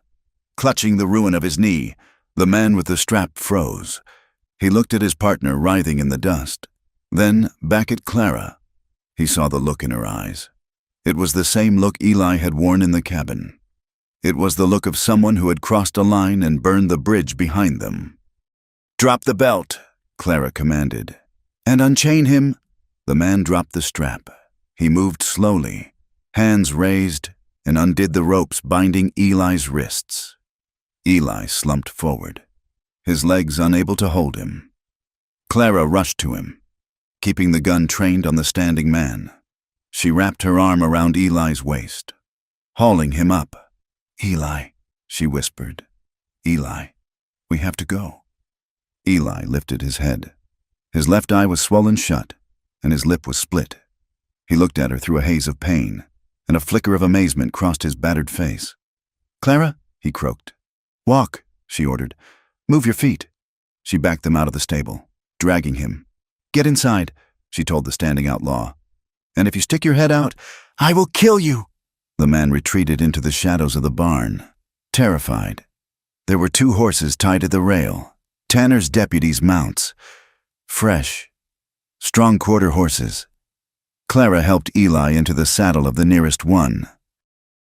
Clutching the ruin of his knee, the man with the strap froze. He looked at his partner writhing in the dust. Then back at Clara. He saw the look in her eyes. It was the same look Eli had worn in the cabin. It was the look of someone who had crossed a line and burned the bridge behind them. "Drop the belt," Clara commanded. "And unchain him." The man dropped the strap. He moved slowly, hands raised, and undid the ropes binding Eli's wrists. Eli slumped forward, his legs unable to hold him. Clara rushed to him, keeping the gun trained on the standing man. She wrapped her arm around Eli's waist, hauling him up. "Eli," she whispered. "Eli, we have to go." Eli lifted his head. His left eye was swollen shut, and his lip was split. He looked at her through a haze of pain, and a flicker of amazement crossed his battered face. "Clara," he croaked. "Walk," she ordered. "Move your feet." She backed them out of the stable, dragging him. "Get inside," she told the standing outlaw. "And if you stick your head out, I will kill you." The man retreated into the shadows of the barn, terrified. There were 2 horses tied to the rail, Tanner's deputies' mounts. Fresh, strong quarter horses. Clara helped Eli into the saddle of the nearest one.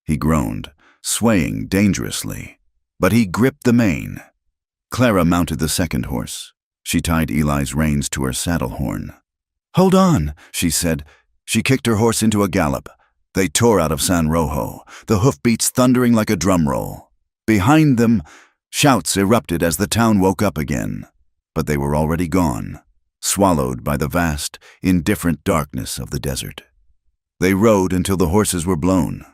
He groaned, swaying dangerously, but he gripped the mane. Clara mounted the second horse. She tied Eli's reins to her saddle horn. "Hold on," she said. She kicked her horse into a gallop. They tore out of San Rojo, the hoofbeats thundering like a drum roll. Behind them, shouts erupted as the town woke up again, but they were already gone, swallowed by the vast, indifferent darkness of the desert. They rode until the horses were blown,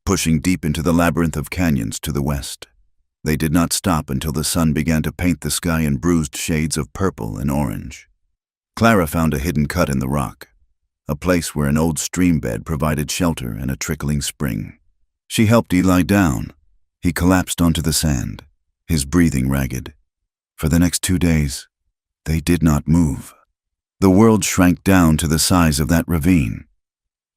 pushing deep into the labyrinth of canyons to the west. They did not stop until the sun began to paint the sky in bruised shades of purple and orange. Clara found a hidden cut in the rock, a place where an old stream bed provided shelter and a trickling spring. She helped Eli down. He collapsed onto the sand, his breathing ragged. For the next 2 days, they did not move. The world shrank down to the size of that ravine.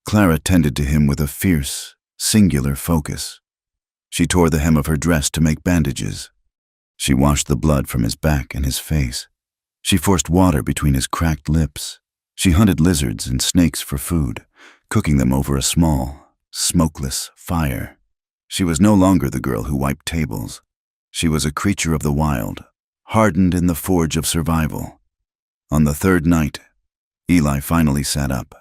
Clara tended to him with a fierce, singular focus. She tore the hem of her dress to make bandages. She washed the blood from his back and his face. She forced water between his cracked lips. She hunted lizards and snakes for food, cooking them over a small, smokeless fire. She was no longer the girl who wiped tables. She was a creature of the wild, hardened in the forge of survival. On the 3rd night, Eli finally sat up.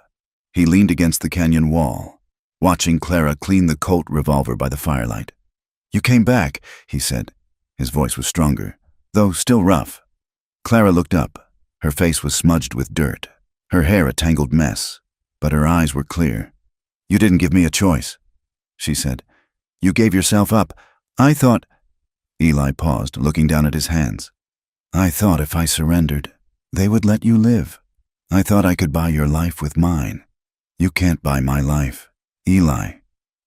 He leaned against the canyon wall, watching Clara clean the Colt revolver by the firelight. "You came back," he said. His voice was stronger, though still rough. Clara looked up. Her face was smudged with dirt, her hair a tangled mess, but her eyes were clear. "You didn't give me a choice," she said. "You gave yourself up. I thought—" Eli paused, looking down at his hands. "I thought if I surrendered, they would let you live. I thought I could buy your life with mine. You can't buy my life, Eli,"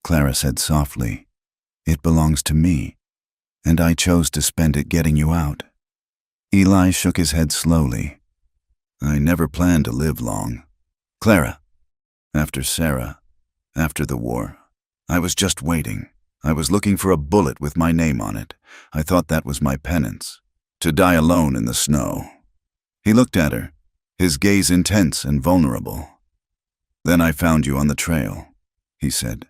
Clara said softly. "It belongs to me, and I chose to spend it getting you out." Eli shook his head slowly. "I never planned to live long. Clara, after Sarah, after the war, I was just waiting. I was looking for a bullet with my name on it. I thought that was my penance, to die alone in the snow." He looked at her, his gaze intense and vulnerable. "Then I found you on the trail," he said.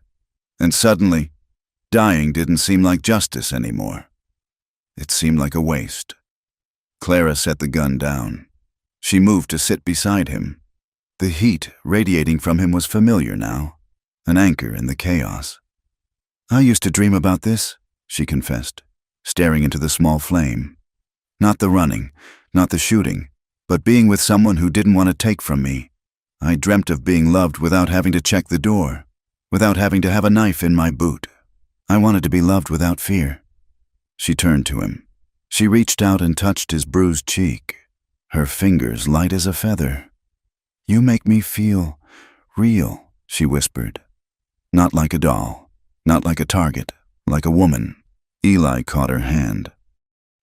"And suddenly, dying didn't seem like justice anymore. It seemed like a waste." Clara set the gun down. She moved to sit beside him. The heat radiating from him was familiar now, an anchor in the chaos. "I used to dream about this," she confessed, staring into the small flame. "Not the running, not the shooting, but being with someone who didn't want to take from me. I dreamt of being loved without having to check the door, without having to have a knife in my boot. I wanted to be loved without fear." She turned to him. She reached out and touched his bruised cheek, her fingers light as a feather. "You make me feel real," she whispered. "Not like a doll, not like a target, like a woman." Eli caught her hand.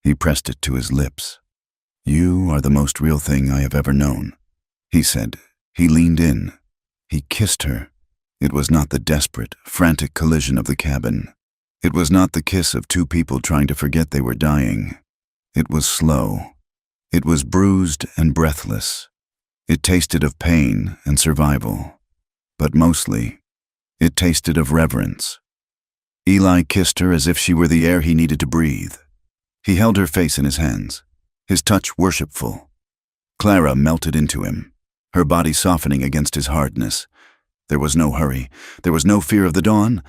He pressed it to his lips. "You are the most real thing I have ever known," he said. He leaned in. He kissed her. It was not the desperate, frantic collision of the cabin. It was not the kiss of two people trying to forget they were dying. It was slow. It was bruised and breathless. It tasted of pain and survival. But mostly, it tasted of reverence. Eli kissed her as if she were the air he needed to breathe. He held her face in his hands, his touch worshipful. Clara melted into him, her body softening against his hardness. There was no hurry. There was no fear of the dawn.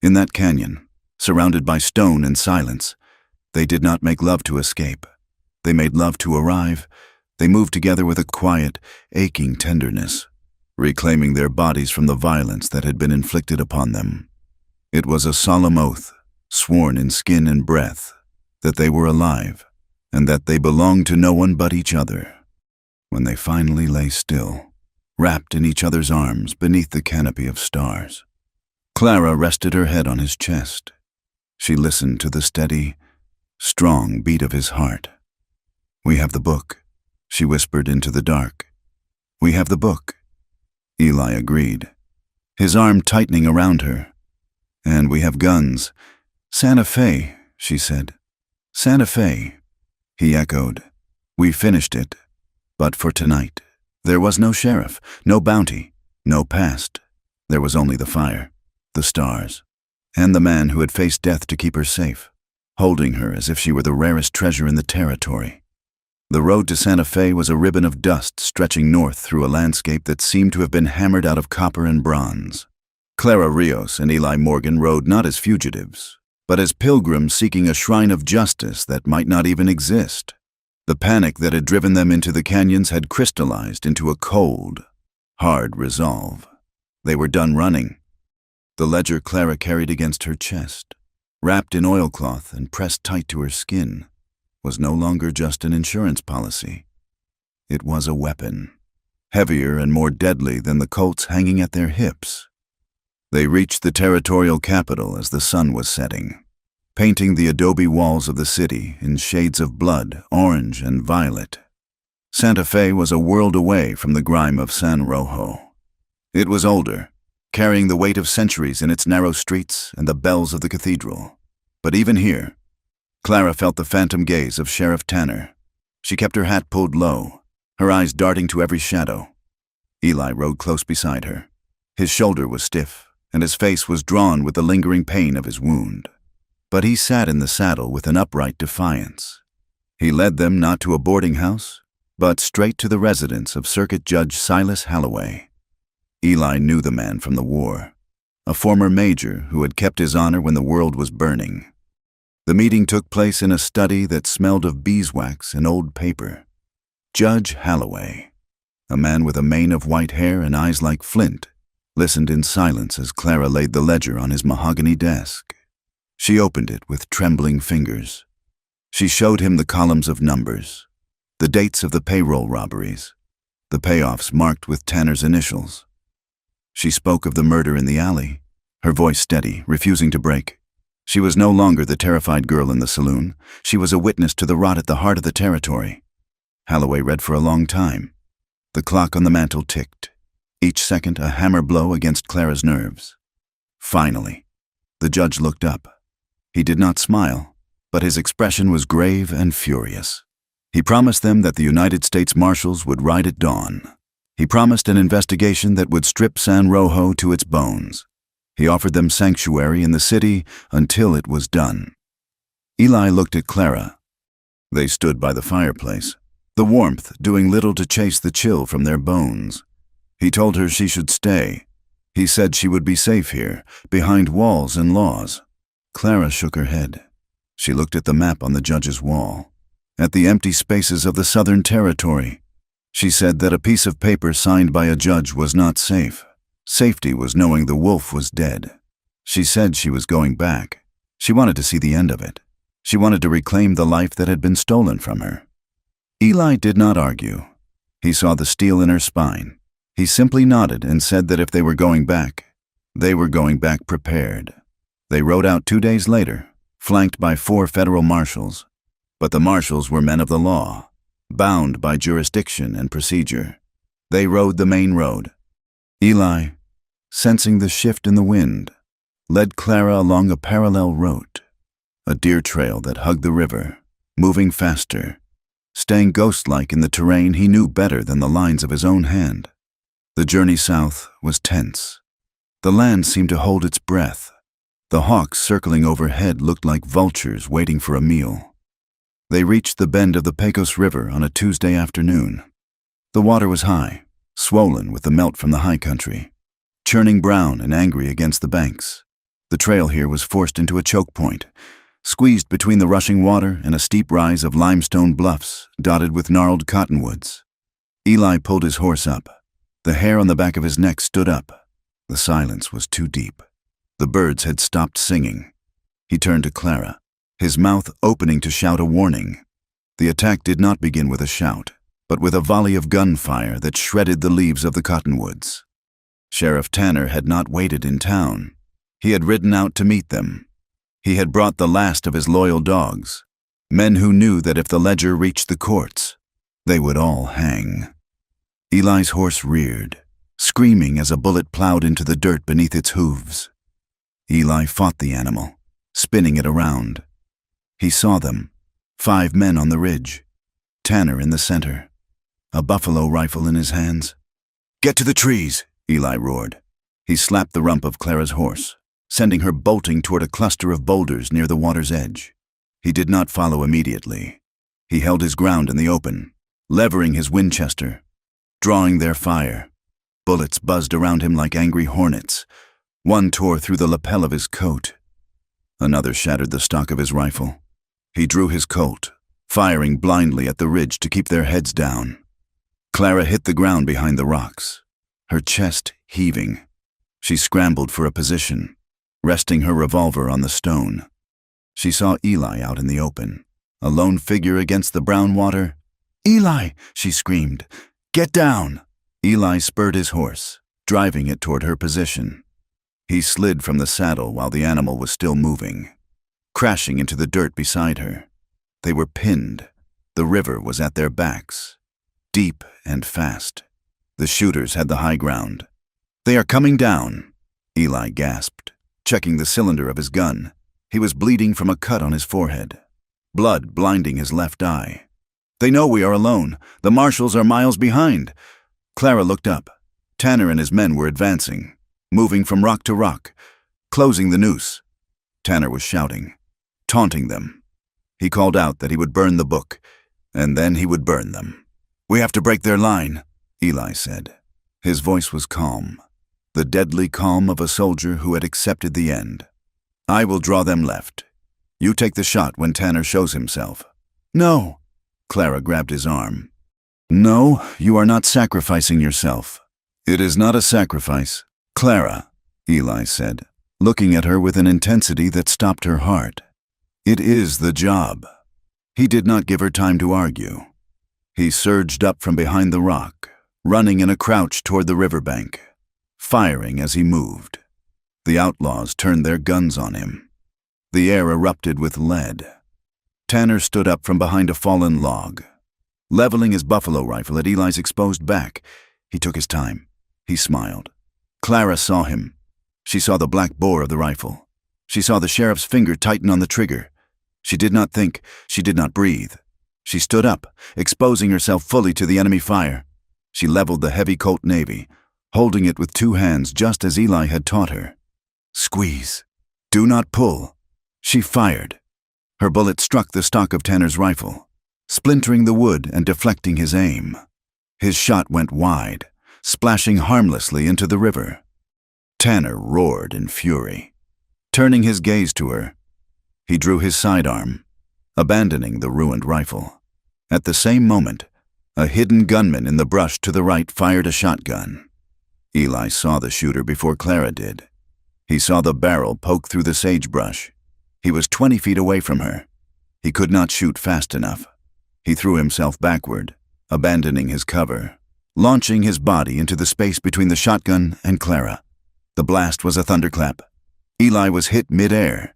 In that canyon, surrounded by stone and silence, they did not make love to escape. They made love to arrive. They moved together with a quiet, aching tenderness, reclaiming their bodies from the violence that had been inflicted upon them. It was a solemn oath, sworn in skin and breath, that they were alive, and that they belonged to no one but each other. When they finally lay still, wrapped in each other's arms beneath the canopy of stars, Clara rested her head on his chest. She listened to the steady, strong beat of his heart. "We have the book," she whispered into the dark. "We have the book." Eli agreed, his arm tightening around her. "And we have guns. Santa Fe," she said. "Santa Fe," he echoed. "We finished it. But for tonight, there was no sheriff, no bounty, no past. There was only the fire, the stars, and the man who had faced death to keep her safe, holding her as if she were the rarest treasure in the territory." The road to Santa Fe was a ribbon of dust stretching north through a landscape that seemed to have been hammered out of copper and bronze. Clara Rios and Eli Morgan rode not as fugitives, but as pilgrims seeking a shrine of justice that might not even exist. The panic that had driven them into the canyons had crystallized into a cold, hard resolve. They were done running. The ledger Clara carried against her chest, wrapped in oilcloth and pressed tight to her skin, was no longer just an insurance policy. It was a weapon, heavier and more deadly than the Colts hanging at their hips. They reached the territorial capital as the sun was setting, painting the adobe walls of the city in shades of blood, orange, and violet. Santa Fe was a world away from the grime of San Rojo. It was older, carrying the weight of centuries in its narrow streets and the bells of the cathedral. But even here, Clara felt the phantom gaze of Sheriff Tanner. She kept her hat pulled low, her eyes darting to every shadow. Eli rode close beside her. His shoulder was stiff, and his face was drawn with the lingering pain of his wound. But he sat in the saddle with an upright defiance. He led them not to a boarding house, but straight to the residence of Circuit Judge Silas Halloway. Eli knew the man from the war, a former major who had kept his honor when the world was burning. The meeting took place in a study that smelled of beeswax and old paper. Judge Holloway, a man with a mane of white hair and eyes like flint, listened in silence as Clara laid the ledger on his mahogany desk. She opened it with trembling fingers. She showed him the columns of numbers, the dates of the payroll robberies, the payoffs marked with Tanner's initials. She spoke of the murder in the alley, her voice steady, refusing to break. She was no longer the terrified girl in the saloon. She was a witness to the rot at the heart of the territory. Holloway read for a long time. The clock on the mantel ticked, each second a hammer blow against Clara's nerves. Finally, the judge looked up. He did not smile, but his expression was grave and furious. He promised them that the United States Marshals would ride at dawn. He promised an investigation that would strip San Rojo to its bones. He offered them sanctuary in the city until it was done. Eli looked at Clara. They stood by the fireplace, the warmth doing little to chase the chill from their bones. He told her she should stay. He said she would be safe here, behind walls and laws. Clara shook her head. She looked at the map on the judge's wall, at the empty spaces of the Southern Territory. She said that a piece of paper signed by a judge was not safe. Safety was knowing the wolf was dead. She said she was going back. She wanted to see the end of it. She wanted to reclaim the life that had been stolen from her. Eli did not argue. He saw the steel in her spine. He simply nodded and said that if they were going back, they were going back prepared. They rode out 2 days later, flanked by 4 federal marshals. But the marshals were men of the law, bound by jurisdiction and procedure. They rode the main road. Eli, sensing the shift in the wind, led Clara along a parallel route, a deer trail that hugged the river, moving faster, staying ghost-like in the terrain he knew better than the lines of his own hand. The journey south was tense. The land seemed to hold its breath. The hawks circling overhead looked like vultures waiting for a meal. They reached the bend of the Pecos River on a Tuesday afternoon. The water was high, swollen with the melt from the high country, churning brown and angry against the banks. The trail here was forced into a choke point, squeezed between the rushing water and a steep rise of limestone bluffs dotted with gnarled cottonwoods. Eli pulled his horse up. The hair on the back of his neck stood up. The silence was too deep. The birds had stopped singing. He turned to Clara, his mouth opening to shout a warning. The attack did not begin with a shout, but with a volley of gunfire that shredded the leaves of the cottonwoods. Sheriff Tanner had not waited in town. He had ridden out to meet them. He had brought the last of his loyal dogs, men who knew that if the ledger reached the courts, they would all hang. Eli's horse reared, screaming as a bullet plowed into the dirt beneath its hooves. Eli fought the animal, spinning it around. He saw them, 5 men on the ridge, Tanner in the center, a buffalo rifle in his hands. "Get to the trees," Eli roared. He slapped the rump of Clara's horse, sending her bolting toward a cluster of boulders near the water's edge. He did not follow immediately. He held his ground in the open, levering his Winchester, drawing their fire. Bullets buzzed around him like angry hornets. One tore through the lapel of his coat. Another shattered the stock of his rifle. He drew his Colt, firing blindly at the ridge to keep their heads down. Clara hit the ground behind the rocks, her chest heaving. She scrambled for a position, resting her revolver on the stone. She saw Eli out in the open, a lone figure against the brown water. "Eli!" she screamed. "Get down!" Eli spurred his horse, driving it toward her position. He slid from the saddle while the animal was still moving, crashing into the dirt beside her. They were pinned. The river was at their backs, deep and fast. The shooters had the high ground. "They are coming down," Eli gasped, checking the cylinder of his gun. He was bleeding from a cut on his forehead, blood blinding his left eye. "They know we are alone. The marshals are miles behind." Clara looked up. Tanner and his men were advancing, moving from rock to rock, closing the noose. Tanner was shouting, taunting them. He called out that he would burn the book, and then he would burn them. "We have to break their line," Eli said. His voice was calm, the deadly calm of a soldier who had accepted the end. "I will draw them left. You take the shot when Tanner shows himself." "No." Clara grabbed his arm. "No, you are not sacrificing yourself." "It is not a sacrifice, Clara," Eli said, looking at her with an intensity that stopped her heart. "It is the job." He did not give her time to argue. He surged up from behind the rock, running in a crouch toward the riverbank, firing as he moved. The outlaws turned their guns on him. The air erupted with lead. Tanner stood up from behind a fallen log. Leveling his buffalo rifle at Eli's exposed back, he took his time. He smiled. Clara saw him. She saw the black bore of the rifle. She saw the sheriff's finger tighten on the trigger. She did not think. She did not breathe. She stood up, exposing herself fully to the enemy fire. She leveled the heavy Colt Navy, holding it with 2 hands just as Eli had taught her. "Squeeze. Do not pull." She fired. Her bullet struck the stock of Tanner's rifle, splintering the wood and deflecting his aim. His shot went wide, splashing harmlessly into the river. Tanner roared in fury. Turning his gaze to her, he drew his sidearm, abandoning the ruined rifle. At the same moment, a hidden gunman in the brush to the right fired a shotgun. Eli saw the shooter before Clara did. He saw the barrel poke through the sagebrush. He was 20 feet away from her. He could not shoot fast enough. He threw himself backward, abandoning his cover, launching his body into the space between the shotgun and Clara. The blast was a thunderclap. Eli was hit mid-air.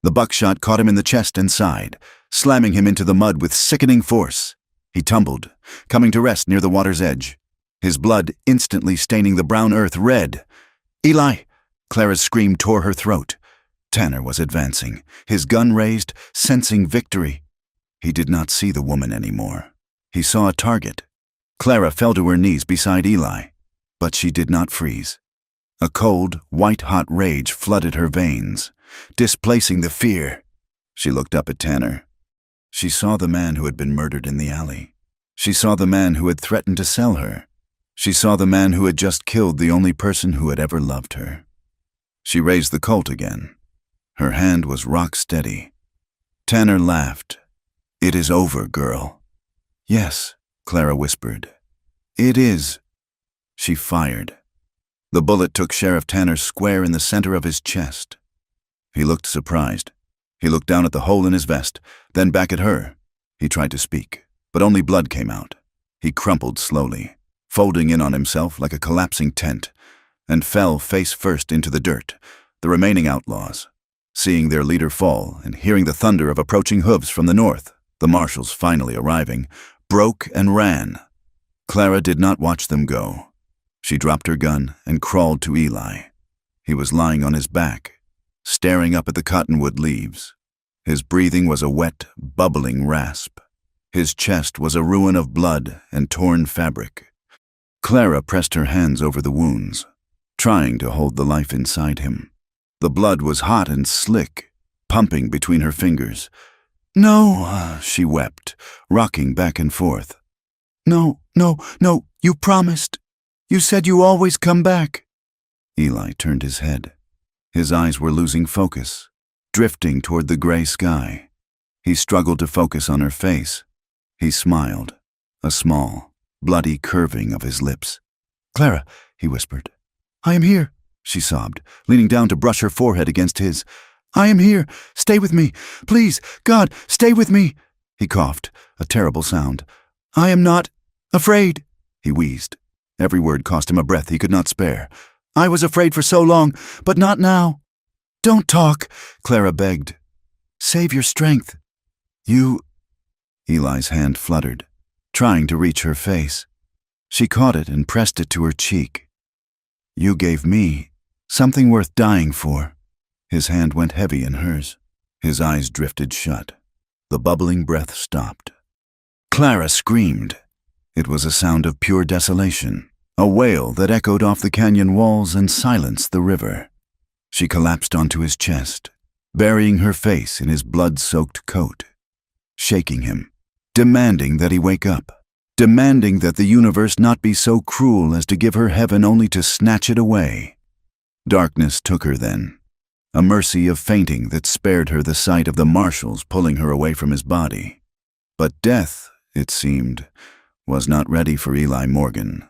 The buckshot caught him in the chest and side, slamming him into the mud with sickening force. He tumbled, coming to rest near the water's edge, his blood instantly staining the brown earth red. "Eli!" Clara's scream tore her throat. Tanner was advancing, his gun raised, sensing victory. He did not see the woman anymore. He saw a target. Clara fell to her knees beside Eli, but she did not freeze. A cold, white-hot rage flooded her veins, displacing the fear. She looked up at Tanner. She saw the man who had been murdered in the alley. She saw the man who had threatened to sell her. She saw the man who had just killed the only person who had ever loved her. She raised the Colt again. Her hand was rock steady. Tanner laughed. "It is over, girl." "Yes," Clara whispered. "It is." She fired. The bullet took Sheriff Tanner square in the center of his chest. He looked surprised. He looked down at the hole in his vest, then back at her. He tried to speak, but only blood came out. He crumpled slowly, folding in on himself like a collapsing tent, and fell face first into the dirt. The remaining outlaws, seeing their leader fall and hearing the thunder of approaching hooves from the north, the marshals finally arriving, broke and ran. Clara did not watch them go. She dropped her gun and crawled to Eli. He was lying on his back, staring up at the cottonwood leaves. His breathing was a wet, bubbling rasp. His chest was a ruin of blood and torn fabric. Clara pressed her hands over the wounds, trying to hold the life inside him. The blood was hot and slick, pumping between her fingers. "No," she wept, rocking back and forth. "No, no, no, you promised. You said you always come back." Eli turned his head. His eyes were losing focus, drifting toward the gray sky. He struggled to focus on her face. He smiled, a small, bloody curving of his lips. "Clara," he whispered. "I am here," she sobbed, leaning down to brush her forehead against his. "I am here. Stay with me. Please, God, stay with me." He coughed, a terrible sound. "I am not afraid," he wheezed. Every word cost him a breath he could not spare. "I was afraid for so long, but not now." "Don't talk," Clara begged. "Save your strength." "You—" Eli's hand fluttered, trying to reach her face. She caught it and pressed it to her cheek. "You gave me something worth dying for." His hand went heavy in hers. His eyes drifted shut. The bubbling breath stopped. Clara screamed. It was a sound of pure desolation, a wail that echoed off the canyon walls and silenced the river. She collapsed onto his chest, burying her face in his blood-soaked coat, shaking him, demanding that he wake up, demanding that the universe not be so cruel as to give her heaven only to snatch it away. Darkness took her then, a mercy of fainting that spared her the sight of the marshals pulling her away from his body. But death, it seemed, was not ready for Eli Morgan.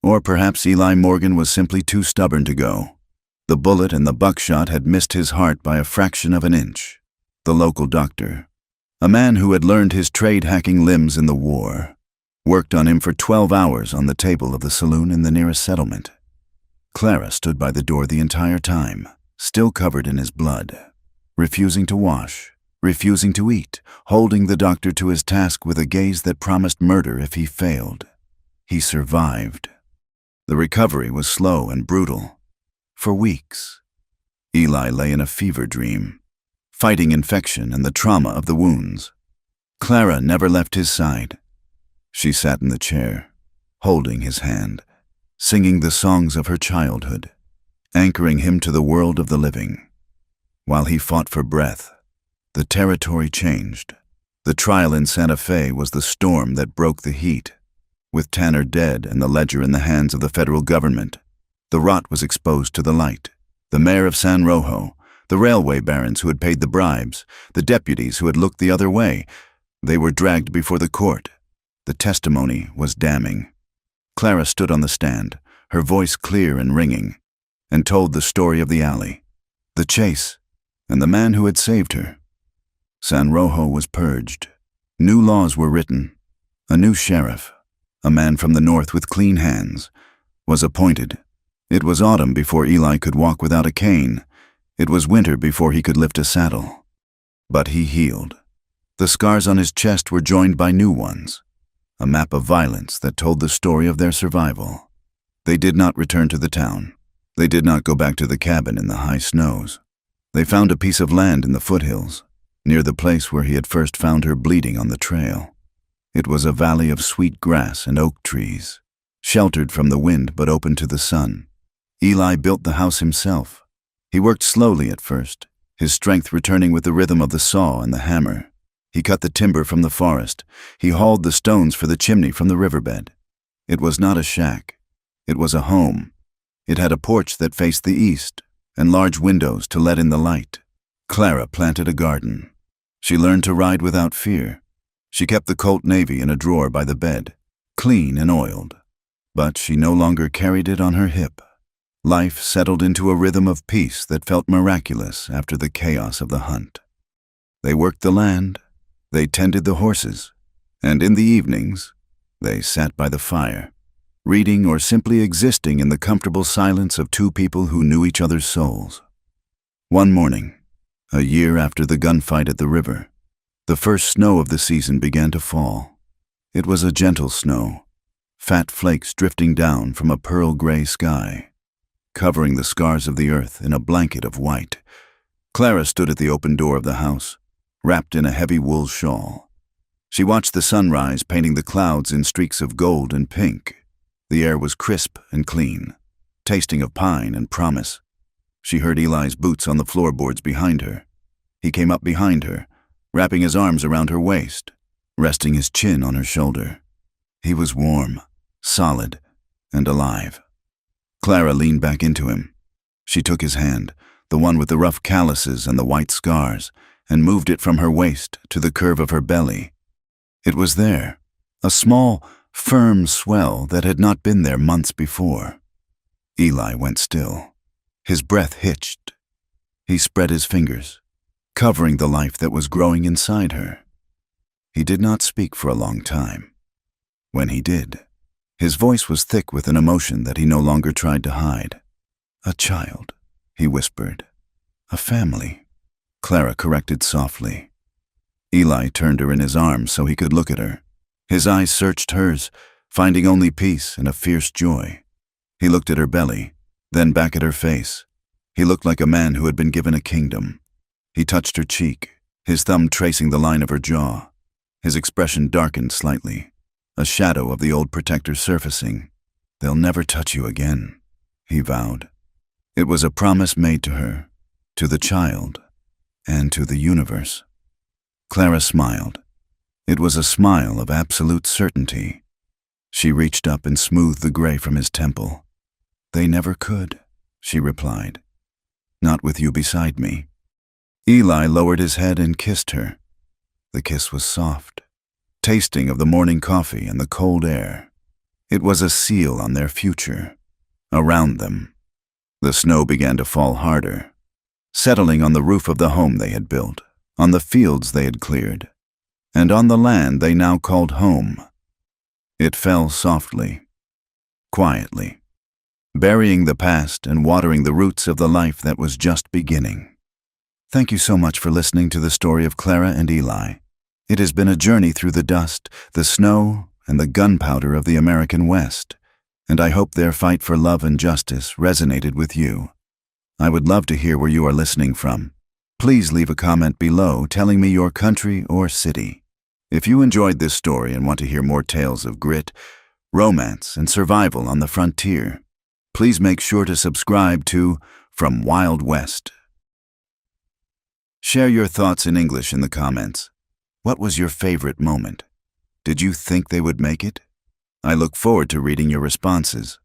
Or perhaps Eli Morgan was simply too stubborn to go. The bullet and the buckshot had missed his heart by a fraction of an inch. The local doctor, a man who had learned his trade hacking limbs in the war, worked on him for 12 hours on the table of the saloon in the nearest settlement. Clara stood by the door the entire time, still covered in his blood, refusing to wash, refusing to eat, holding the doctor to his task with a gaze that promised murder if he failed. He survived. The recovery was slow and brutal. For weeks, Eli lay in a fever dream, fighting infection and the trauma of the wounds. Clara never left his side. She sat in the chair, holding his hand, singing the songs of her childhood, anchoring him to the world of the living. While he fought for breath, the territory changed. The trial in Santa Fe was the storm that broke the heat. With Tanner dead and the ledger in the hands of the federal government, the rot was exposed to the light. The mayor of San Rojo, the railway barons who had paid the bribes, the deputies who had looked the other way, they were dragged before the court. The testimony was damning. Clara stood on the stand, her voice clear and ringing, and told the story of the alley, the chase, and the man who had saved her. San Rojo was purged. New laws were written. A new sheriff, a man from the north with clean hands, was appointed. It was autumn before Eli could walk without a cane. It was winter before he could lift a saddle. But he healed. The scars on his chest were joined by new ones, a map of violence that told the story of their survival. They did not return to the town. They did not go back to the cabin in the high snows. They found a piece of land in the foothills, near the place where he had first found her bleeding on the trail. It was a valley of sweet grass and oak trees, sheltered from the wind but open to the sun. Eli built the house himself. He worked slowly at first, his strength returning with the rhythm of the saw and the hammer. He cut the timber from the forest. He hauled the stones for the chimney from the riverbed. It was not a shack. It was a home. It had a porch that faced the east and large windows to let in the light. Clara planted a garden. She learned to ride without fear. She kept the Colt Navy in a drawer by the bed, clean and oiled. But she no longer carried it on her hip. Life settled into a rhythm of peace that felt miraculous after the chaos of the hunt. They worked the land, they tended the horses, and in the evenings, they sat by the fire, reading or simply existing in the comfortable silence of two people who knew each other's souls. One morning, a year after the gunfight at the river, the first snow of the season began to fall. It was a gentle snow, fat flakes drifting down from a pearl-gray sky, covering the scars of the earth in a blanket of white. Clara stood at the open door of the house, wrapped in a heavy wool shawl. She watched the sunrise painting the clouds in streaks of gold and pink. The air was crisp and clean, tasting of pine and promise. She heard Eli's boots on the floorboards behind her. He came up behind her, wrapping his arms around her waist, resting his chin on her shoulder. He was warm, solid, and alive. Clara leaned back into him. She took his hand, the one with the rough calluses and the white scars, and moved it from her waist to the curve of her belly. It was there, a small, firm swell that had not been there months before. Eli went still. His breath hitched. He spread his fingers, covering the life that was growing inside her. He did not speak for a long time. When he did, his voice was thick with an emotion that he no longer tried to hide. "A child," he whispered. "A family," Clara corrected softly. Eli turned her in his arms so he could look at her. His eyes searched hers, finding only peace and a fierce joy. He looked at her belly, then back at her face. He looked like a man who had been given a kingdom. He touched her cheek, his thumb tracing the line of her jaw. His expression darkened slightly, a shadow of the old protector surfacing. "They'll never touch you again," he vowed. It was a promise made to her, to the child, and to the universe. Clara smiled. It was a smile of absolute certainty. She reached up and smoothed the gray from his temple. "They never could," she replied. "Not with you beside me." Eli lowered his head and kissed her. The kiss was soft, tasting of the morning coffee and the cold air. It was a seal on their future. Around them, the snow began to fall harder, settling on the roof of the home they had built, on the fields they had cleared, and on the land they now called home. It fell softly, quietly, burying the past and watering the roots of the life that was just beginning. Thank you so much for listening to the story of Clara and Eli. It has been a journey through the dust, the snow, and the gunpowder of the American West, and I hope their fight for love and justice resonated with you. I would love to hear where you are listening from. Please leave a comment below telling me your country or city. If you enjoyed this story and want to hear more tales of grit, romance, and survival on the frontier, please make sure to subscribe to From Wild West. Share your thoughts in English in the comments. What was your favorite moment? Did you think they would make it? I look forward to reading your responses.